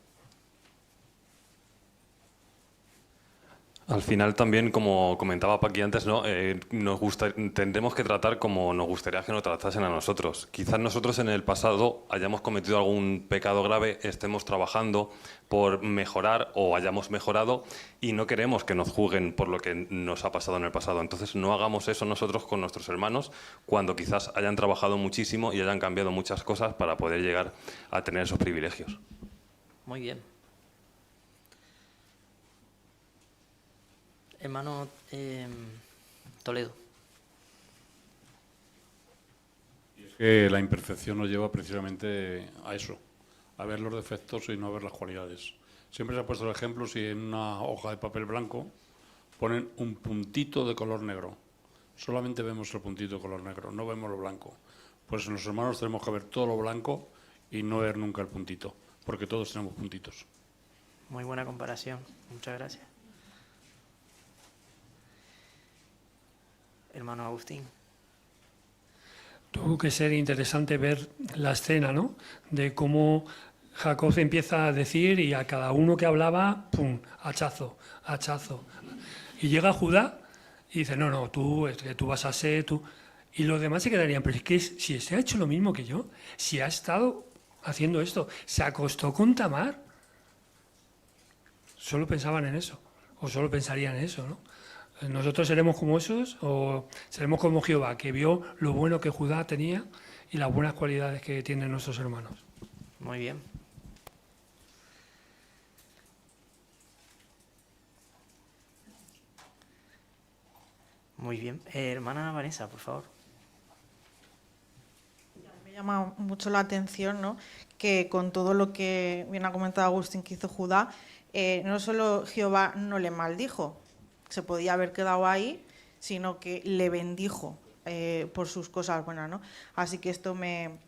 Al final también, como comentaba Paqui antes, ¿no? Tendremos que tratar como nos gustaría que nos tratasen a nosotros. Quizás nosotros en el pasado hayamos cometido algún pecado grave, estemos trabajando por mejorar o hayamos mejorado y no queremos que nos juzguen por lo que nos ha pasado en el pasado. Entonces no hagamos eso nosotros con nuestros hermanos cuando quizás hayan trabajado muchísimo y hayan cambiado muchas cosas para poder llegar a tener esos privilegios. Muy bien. Hermano Toledo. Y es que la imperfección nos lleva precisamente a eso, a ver los defectos y no a ver las cualidades. Siempre se ha puesto el ejemplo si en una hoja de papel blanco ponen un puntito de color negro. Solamente vemos el puntito de color negro, no vemos lo blanco. Pues en los hermanos tenemos que ver todo lo blanco y no ver nunca el puntito, porque todos tenemos puntitos. Muy buena comparación, muchas gracias. Hermano Agustín. Tuvo que ser interesante ver la escena, ¿no? De cómo Jacob empieza a decir y a cada uno que hablaba, ¡pum!, hachazo, hachazo. Y llega Judá y dice, no, tú vas a ser, tú... Y los demás se quedarían, pero es que si se ha hecho lo mismo que yo, si ha estado haciendo esto, se acostó con Tamar, solo pensaban en eso, o solo pensarían en eso, ¿no? ¿Nosotros seremos como esos o seremos como Jehová, que vio lo bueno que Judá tenía y las buenas cualidades que tienen nuestros hermanos? Muy bien. Muy bien. Hermana Vanessa, por favor. Me llama mucho la atención, ¿no?, que con todo lo que bien ha comentado Agustín que hizo Judá, no solo Jehová no le maldijo, se podía haber quedado ahí, sino que le bendijo por sus cosas buenas, ¿no? Así que esto me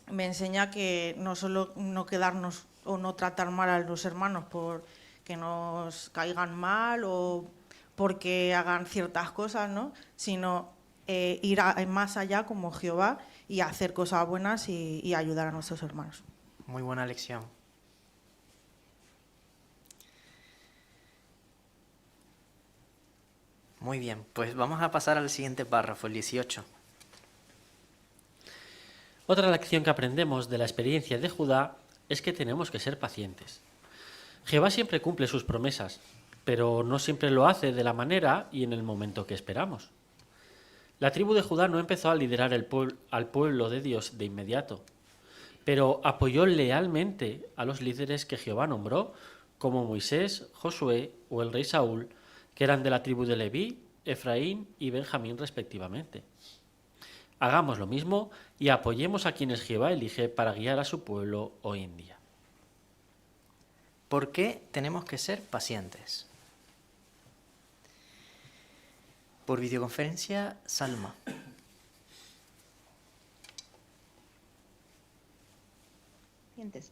enseña que no solo no quedarnos o no tratar mal a los hermanos por que nos caigan mal o porque hagan ciertas cosas, ¿no? Sino ir más allá como Jehová y hacer cosas buenas y ayudar a nuestros hermanos. Muy buena lección. Muy bien, pues vamos a pasar al siguiente párrafo, el 18. Otra lección que aprendemos de la experiencia de Judá es que tenemos que ser pacientes. Jehová siempre cumple sus promesas, pero no siempre lo hace de la manera y en el momento que esperamos. La tribu de Judá no empezó a liderar al pueblo de Dios de inmediato, pero apoyó lealmente a los líderes que Jehová nombró, como Moisés, Josué o el rey Saúl, que eran de la tribu de Leví, Efraín y Benjamín respectivamente. Hagamos lo mismo y apoyemos a quienes Jehová elige para guiar a su pueblo hoy en día. ¿Por qué tenemos que ser pacientes? Por videoconferencia, Salma.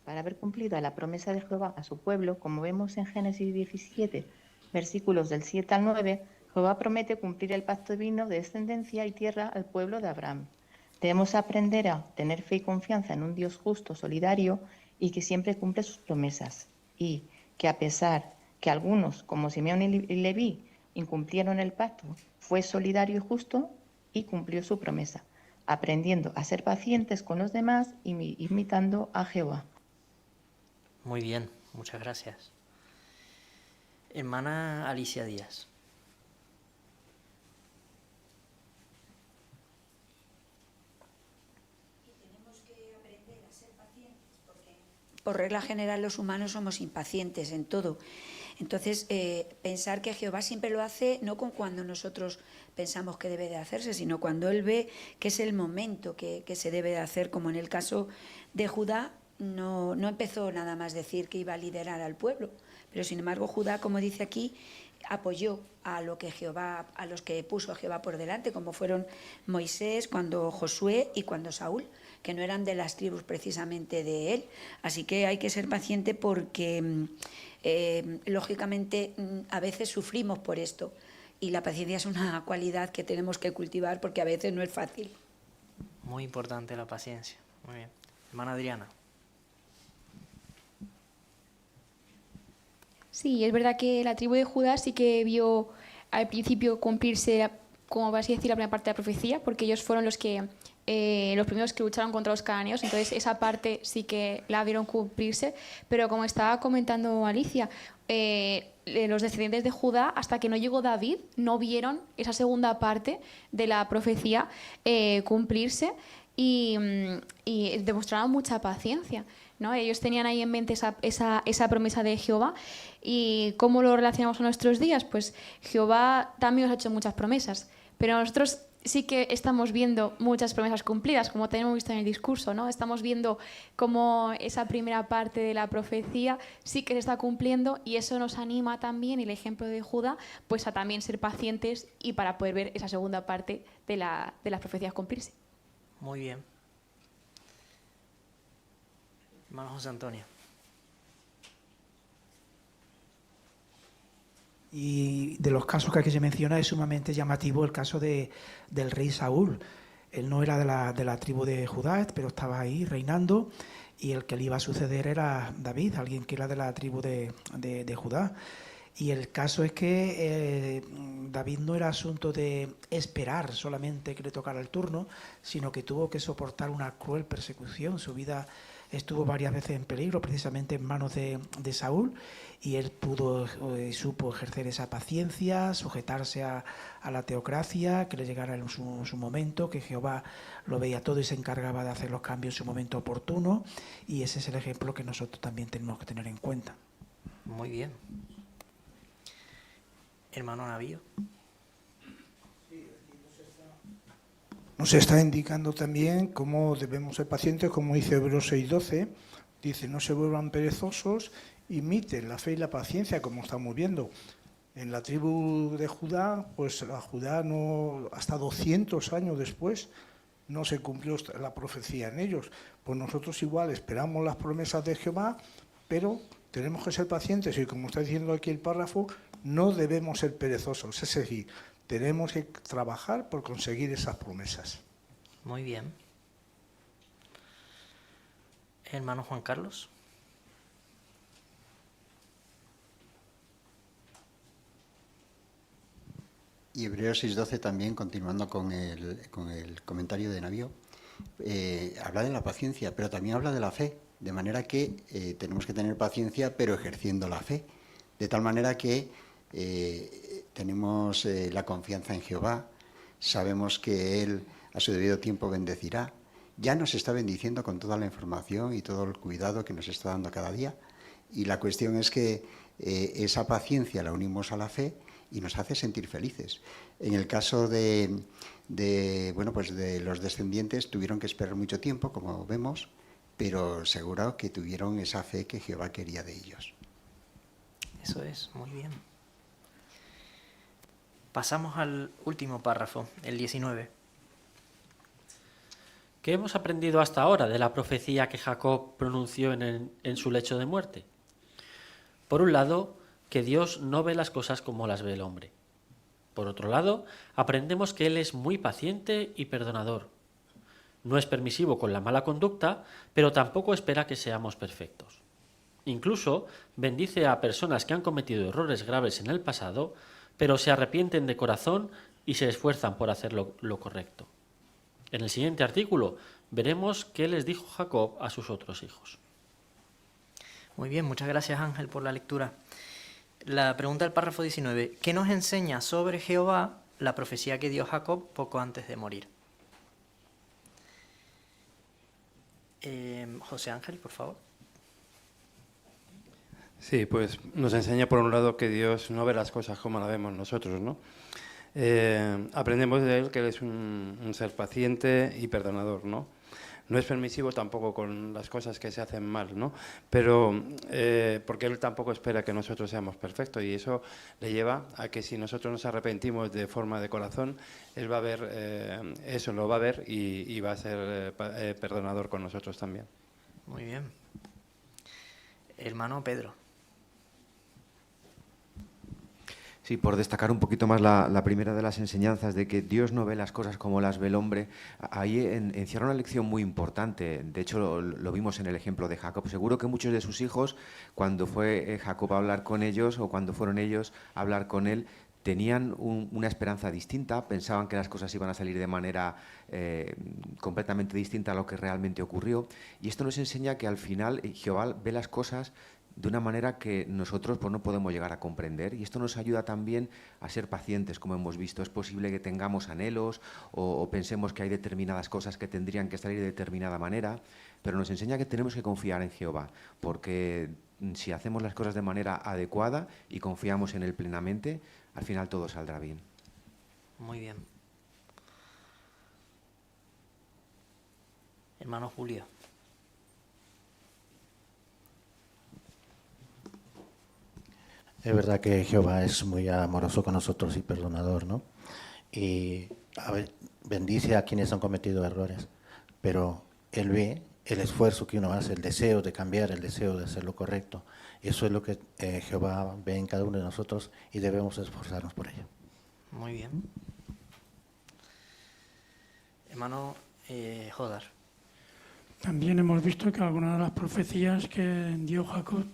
Para haber cumplido la promesa de Jehová a su pueblo, como vemos en Génesis 17, versículos del 7 al 9, Jehová promete cumplir el pacto divino de descendencia y tierra al pueblo de Abraham. Debemos aprender a tener fe y confianza en un Dios justo, solidario y que siempre cumple sus promesas. Y que a pesar que algunos, como Simeón y Leví, incumplieron el pacto, fue solidario y justo y cumplió su promesa, aprendiendo a ser pacientes con los demás y imitando a Jehová. Muy bien, muchas gracias. Hermana Alicia Díaz. Por regla general, los humanos somos impacientes en todo. Entonces, pensar que Jehová siempre lo hace, no con cuando nosotros pensamos que debe de hacerse, sino cuando Él ve que es el momento que se debe de hacer, como en el caso de Judá, no empezó nada más decir que iba a liderar al pueblo, pero sin embargo Judá, como dice aquí, apoyó a los que puso a Jehová por delante, como fueron Moisés, cuando Josué y cuando Saúl, que no eran de las tribus precisamente de él. Así que hay que ser paciente porque lógicamente a veces sufrimos por esto y la paciencia es una cualidad que tenemos que cultivar porque a veces no es fácil. Muy importante la paciencia. Muy bien. Hermana Adriana. Sí, es verdad que la tribu de Judá sí que vio al principio cumplirse, como vas a decir, la primera parte de la profecía, porque ellos fueron los primeros que lucharon contra los cananeos, entonces esa parte sí que la vieron cumplirse, pero como estaba comentando Alicia, los descendientes de Judá, hasta que no llegó David, no vieron esa segunda parte de la profecía cumplirse y demostraron mucha paciencia, ¿no? Ellos tenían ahí en mente esa promesa de Jehová. ¿Y cómo lo relacionamos a nuestros días? Pues Jehová también nos ha hecho muchas promesas, pero nosotros sí que estamos viendo muchas promesas cumplidas, como tenemos visto en el discurso, ¿no? Estamos viendo cómo esa primera parte de la profecía sí que se está cumpliendo y eso nos anima también, y el ejemplo de Judá, pues a también ser pacientes y para poder ver esa segunda parte de las profecías cumplirse. Muy bien. Hermano José Antonio. Y de los casos que aquí se menciona es sumamente llamativo el caso del rey Saúl. Él no era de la tribu de Judá, pero estaba ahí reinando y el que le iba a suceder era David, alguien que era de la tribu de Judá. Y el caso es que David no era asunto de esperar solamente que le tocara el turno, sino que tuvo que soportar una cruel persecución. Su vida estuvo varias veces en peligro, precisamente en manos de Saúl, y él supo ejercer esa paciencia, sujetarse a la teocracia, que le llegara en su momento, que Jehová lo veía todo y se encargaba de hacer los cambios en su momento oportuno, y ese es el ejemplo que nosotros también tenemos que tener en cuenta. Muy bien. Hermano Navío. Nos está indicando también cómo debemos ser pacientes, como dice Hebreos 6:12, dice, no se vuelvan perezosos, imiten la fe y la paciencia, como estamos viendo. En la tribu de Judá, pues a Judá no, hasta 200 años después no se cumplió la profecía en ellos. Pues nosotros igual esperamos las promesas de Jehová, pero tenemos que ser pacientes y, como está diciendo aquí el párrafo, no debemos ser perezosos. Es decir, tenemos que trabajar por conseguir esas promesas. Muy bien. Hermano Juan Carlos. Y Hebreos 6:12 también, continuando con el comentario de Navío, habla de la paciencia, pero también habla de la fe, de manera que tenemos que tener paciencia, pero ejerciendo la fe, de tal manera que tenemos la confianza en Jehová, sabemos que Él a su debido tiempo bendecirá, ya nos está bendiciendo con toda la información y todo el cuidado que nos está dando cada día, y la cuestión es que esa paciencia la unimos a la fe y nos hace sentir felices. En el caso de los descendientes, tuvieron que esperar mucho tiempo, como vemos, pero seguro que tuvieron esa fe que Jehová quería de ellos. Eso es, muy bien. Pasamos al último párrafo, el 19. ¿Qué hemos aprendido hasta ahora de la profecía que Jacob pronunció en su lecho de muerte? Por un lado, que Dios no ve las cosas como las ve el hombre. Por otro lado, aprendemos que Él es muy paciente y perdonador. No es permisivo con la mala conducta, pero tampoco espera que seamos perfectos. Incluso bendice a personas que han cometido errores graves en el pasado, pero se arrepienten de corazón y se esfuerzan por hacer lo correcto. En el siguiente artículo veremos qué les dijo Jacob a sus otros hijos. Muy bien, muchas gracias Ángel por la lectura. La pregunta del párrafo 19. ¿Qué nos enseña sobre Jehová la profecía que dio Jacob poco antes de morir? José Ángel, por favor. Sí, pues nos enseña por un lado que Dios no ve las cosas como las vemos nosotros, ¿no? Aprendemos de Él que Él es un ser paciente y perdonador, ¿no? No es permisivo tampoco con las cosas que se hacen mal, ¿no? Pero porque Él tampoco espera que nosotros seamos perfectos y eso le lleva a que si nosotros nos arrepentimos de forma de corazón, Él va a ver, eso lo va a ver y va a ser perdonador con nosotros también. Muy bien. Hermano Pedro. Sí, por destacar un poquito más la primera de las enseñanzas de que Dios no ve las cosas como las ve el hombre, ahí encierra una lección muy importante. De hecho, lo vimos en el ejemplo de Jacob. Seguro que muchos de sus hijos, cuando fue Jacob a hablar con ellos o cuando fueron ellos a hablar con él, tenían una esperanza distinta, pensaban que las cosas iban a salir de manera completamente distinta a lo que realmente ocurrió. Y esto nos enseña que al final Jehová ve las cosas de una manera que nosotros pues, no podemos llegar a comprender, y esto nos ayuda también a ser pacientes, como hemos visto. Es posible que tengamos anhelos o pensemos que hay determinadas cosas que tendrían que salir de determinada manera, pero nos enseña que tenemos que confiar en Jehová, porque si hacemos las cosas de manera adecuada y confiamos en Él plenamente, al final todo saldrá bien. Muy bien. Hermano Julio. Es verdad que Jehová es muy amoroso con nosotros y perdonador, ¿no? Y bendice a quienes han cometido errores, pero Él ve el esfuerzo que uno hace, el deseo de cambiar, el deseo de hacer lo correcto. Eso es lo que Jehová ve en cada uno de nosotros y debemos esforzarnos por ello. Muy bien. Hermano Jodar. También hemos visto que algunas de las profecías que dio Jacob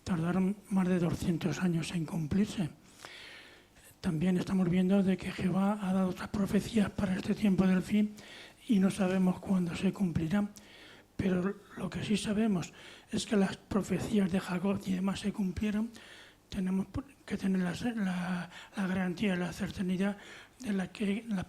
tardaron más de 200 años en cumplirse. También estamos viendo de que Jehová ha dado otras profecías para este tiempo del fin y no sabemos cuándo se cumplirán. Pero lo que sí sabemos es que las profecías de Jacob y demás se cumplieron. Tenemos que tener la garantía y la certidumbre de la que las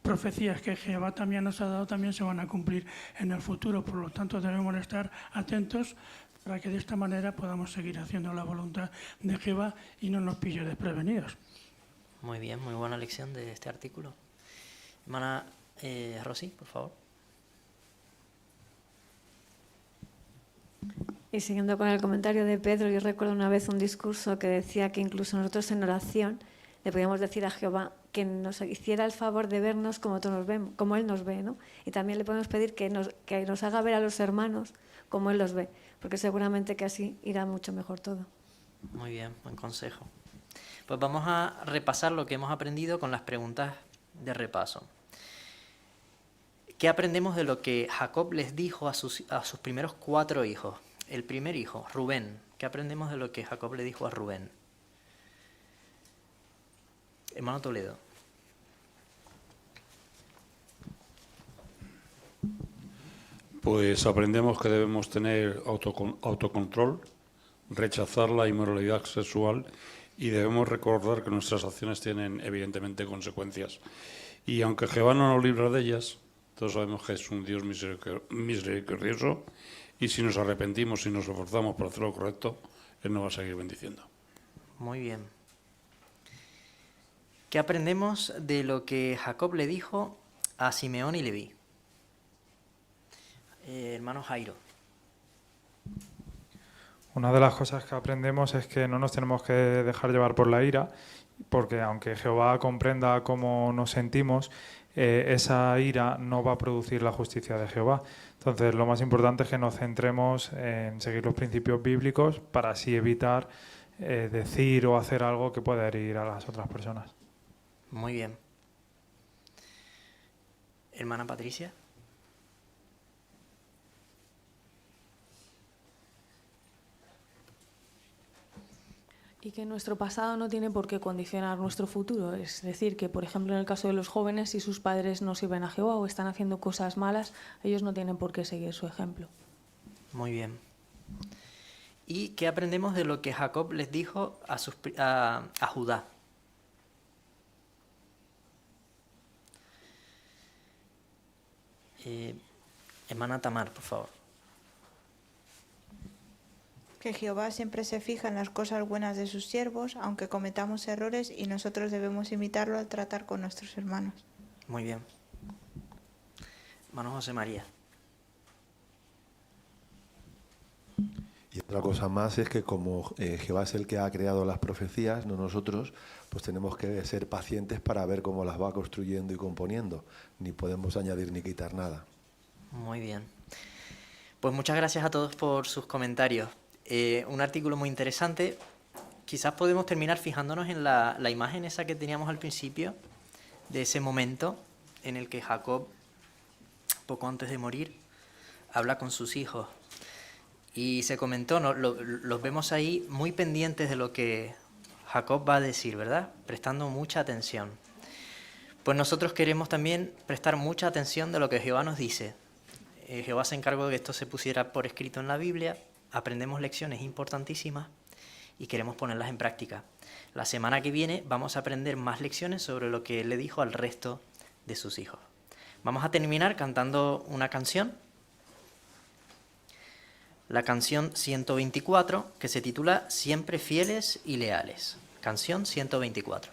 profecías que Jehová también nos ha dado también se van a cumplir en el futuro. Por lo tanto, debemos estar atentos para que de esta manera podamos seguir haciendo la voluntad de Jehová y no nos pille desprevenidos. Muy bien, muy buena lección de este artículo. Hermana Rosy, por favor. Y siguiendo con el comentario de Pedro, yo recuerdo una vez un discurso que decía que incluso nosotros en oración le podíamos decir a Jehová que nos hiciera el favor de vernos como, como Él nos ve, ¿no? Y también le podemos pedir que nos haga ver a los hermanos como Él los ve, porque seguramente que así irá mucho mejor todo. Muy bien, buen consejo. Pues vamos a repasar lo que hemos aprendido con las preguntas de repaso. ¿Qué aprendemos de lo que Jacob les dijo a sus primeros 4 hijos? El primer hijo, Rubén. ¿Qué aprendemos de lo que Jacob le dijo a Rubén? Hermano Toledo. Pues aprendemos que debemos tener autocontrol, rechazar la inmoralidad sexual y debemos recordar que nuestras acciones tienen evidentemente consecuencias. Y aunque Jehová no nos libra de ellas, todos sabemos que es un Dios misericordioso y si nos arrepentimos y nos esforzamos por hacer lo correcto, Él nos va a seguir bendiciendo. Muy bien. ¿Qué aprendemos de lo que Jacob le dijo a Simeón y Leví? Hermano Jairo. Una de las cosas que aprendemos es que no nos tenemos que dejar llevar por la ira, porque aunque Jehová comprenda cómo nos sentimos, esa ira no va a producir la justicia de Jehová. Entonces, lo más importante es que nos centremos en seguir los principios bíblicos para así evitar decir o hacer algo que pueda herir a las otras personas. Muy bien. Hermana Patricia. Y que nuestro pasado no tiene por qué condicionar nuestro futuro. Es decir, que por ejemplo en el caso de los jóvenes, si sus padres no sirven a Jehová o están haciendo cosas malas, ellos no tienen por qué seguir su ejemplo. Muy bien. ¿Y qué aprendemos de lo que Jacob les dijo a Judá? Hermana Tamar, por favor. Que Jehová siempre se fija en las cosas buenas de sus siervos, aunque cometamos errores, y nosotros debemos imitarlo al tratar con nuestros hermanos. Muy bien. Hermano José María. Y otra cosa más es que como Jehová es el que ha creado las profecías, no nosotros, pues tenemos que ser pacientes para ver cómo las va construyendo y componiendo. Ni podemos añadir ni quitar nada. Muy bien. Pues muchas gracias a todos por sus comentarios. Un artículo muy interesante. Quizás podemos terminar fijándonos en la imagen esa que teníamos al principio, de ese momento en el que Jacob, poco antes de morir, habla con sus hijos. Y se comentó, ¿no? Los vemos ahí muy pendientes de lo que Jacob va a decir, ¿verdad? Prestando mucha atención. Pues nosotros queremos también prestar mucha atención de lo que Jehová nos dice. Jehová se encargó de que esto se pusiera por escrito en la Biblia. Aprendemos lecciones importantísimas y queremos ponerlas en práctica. La semana que viene vamos a aprender más lecciones sobre lo que él le dijo al resto de sus hijos. Vamos a terminar cantando una canción, la canción 124, que se titula Siempre fieles y leales. Canción 124.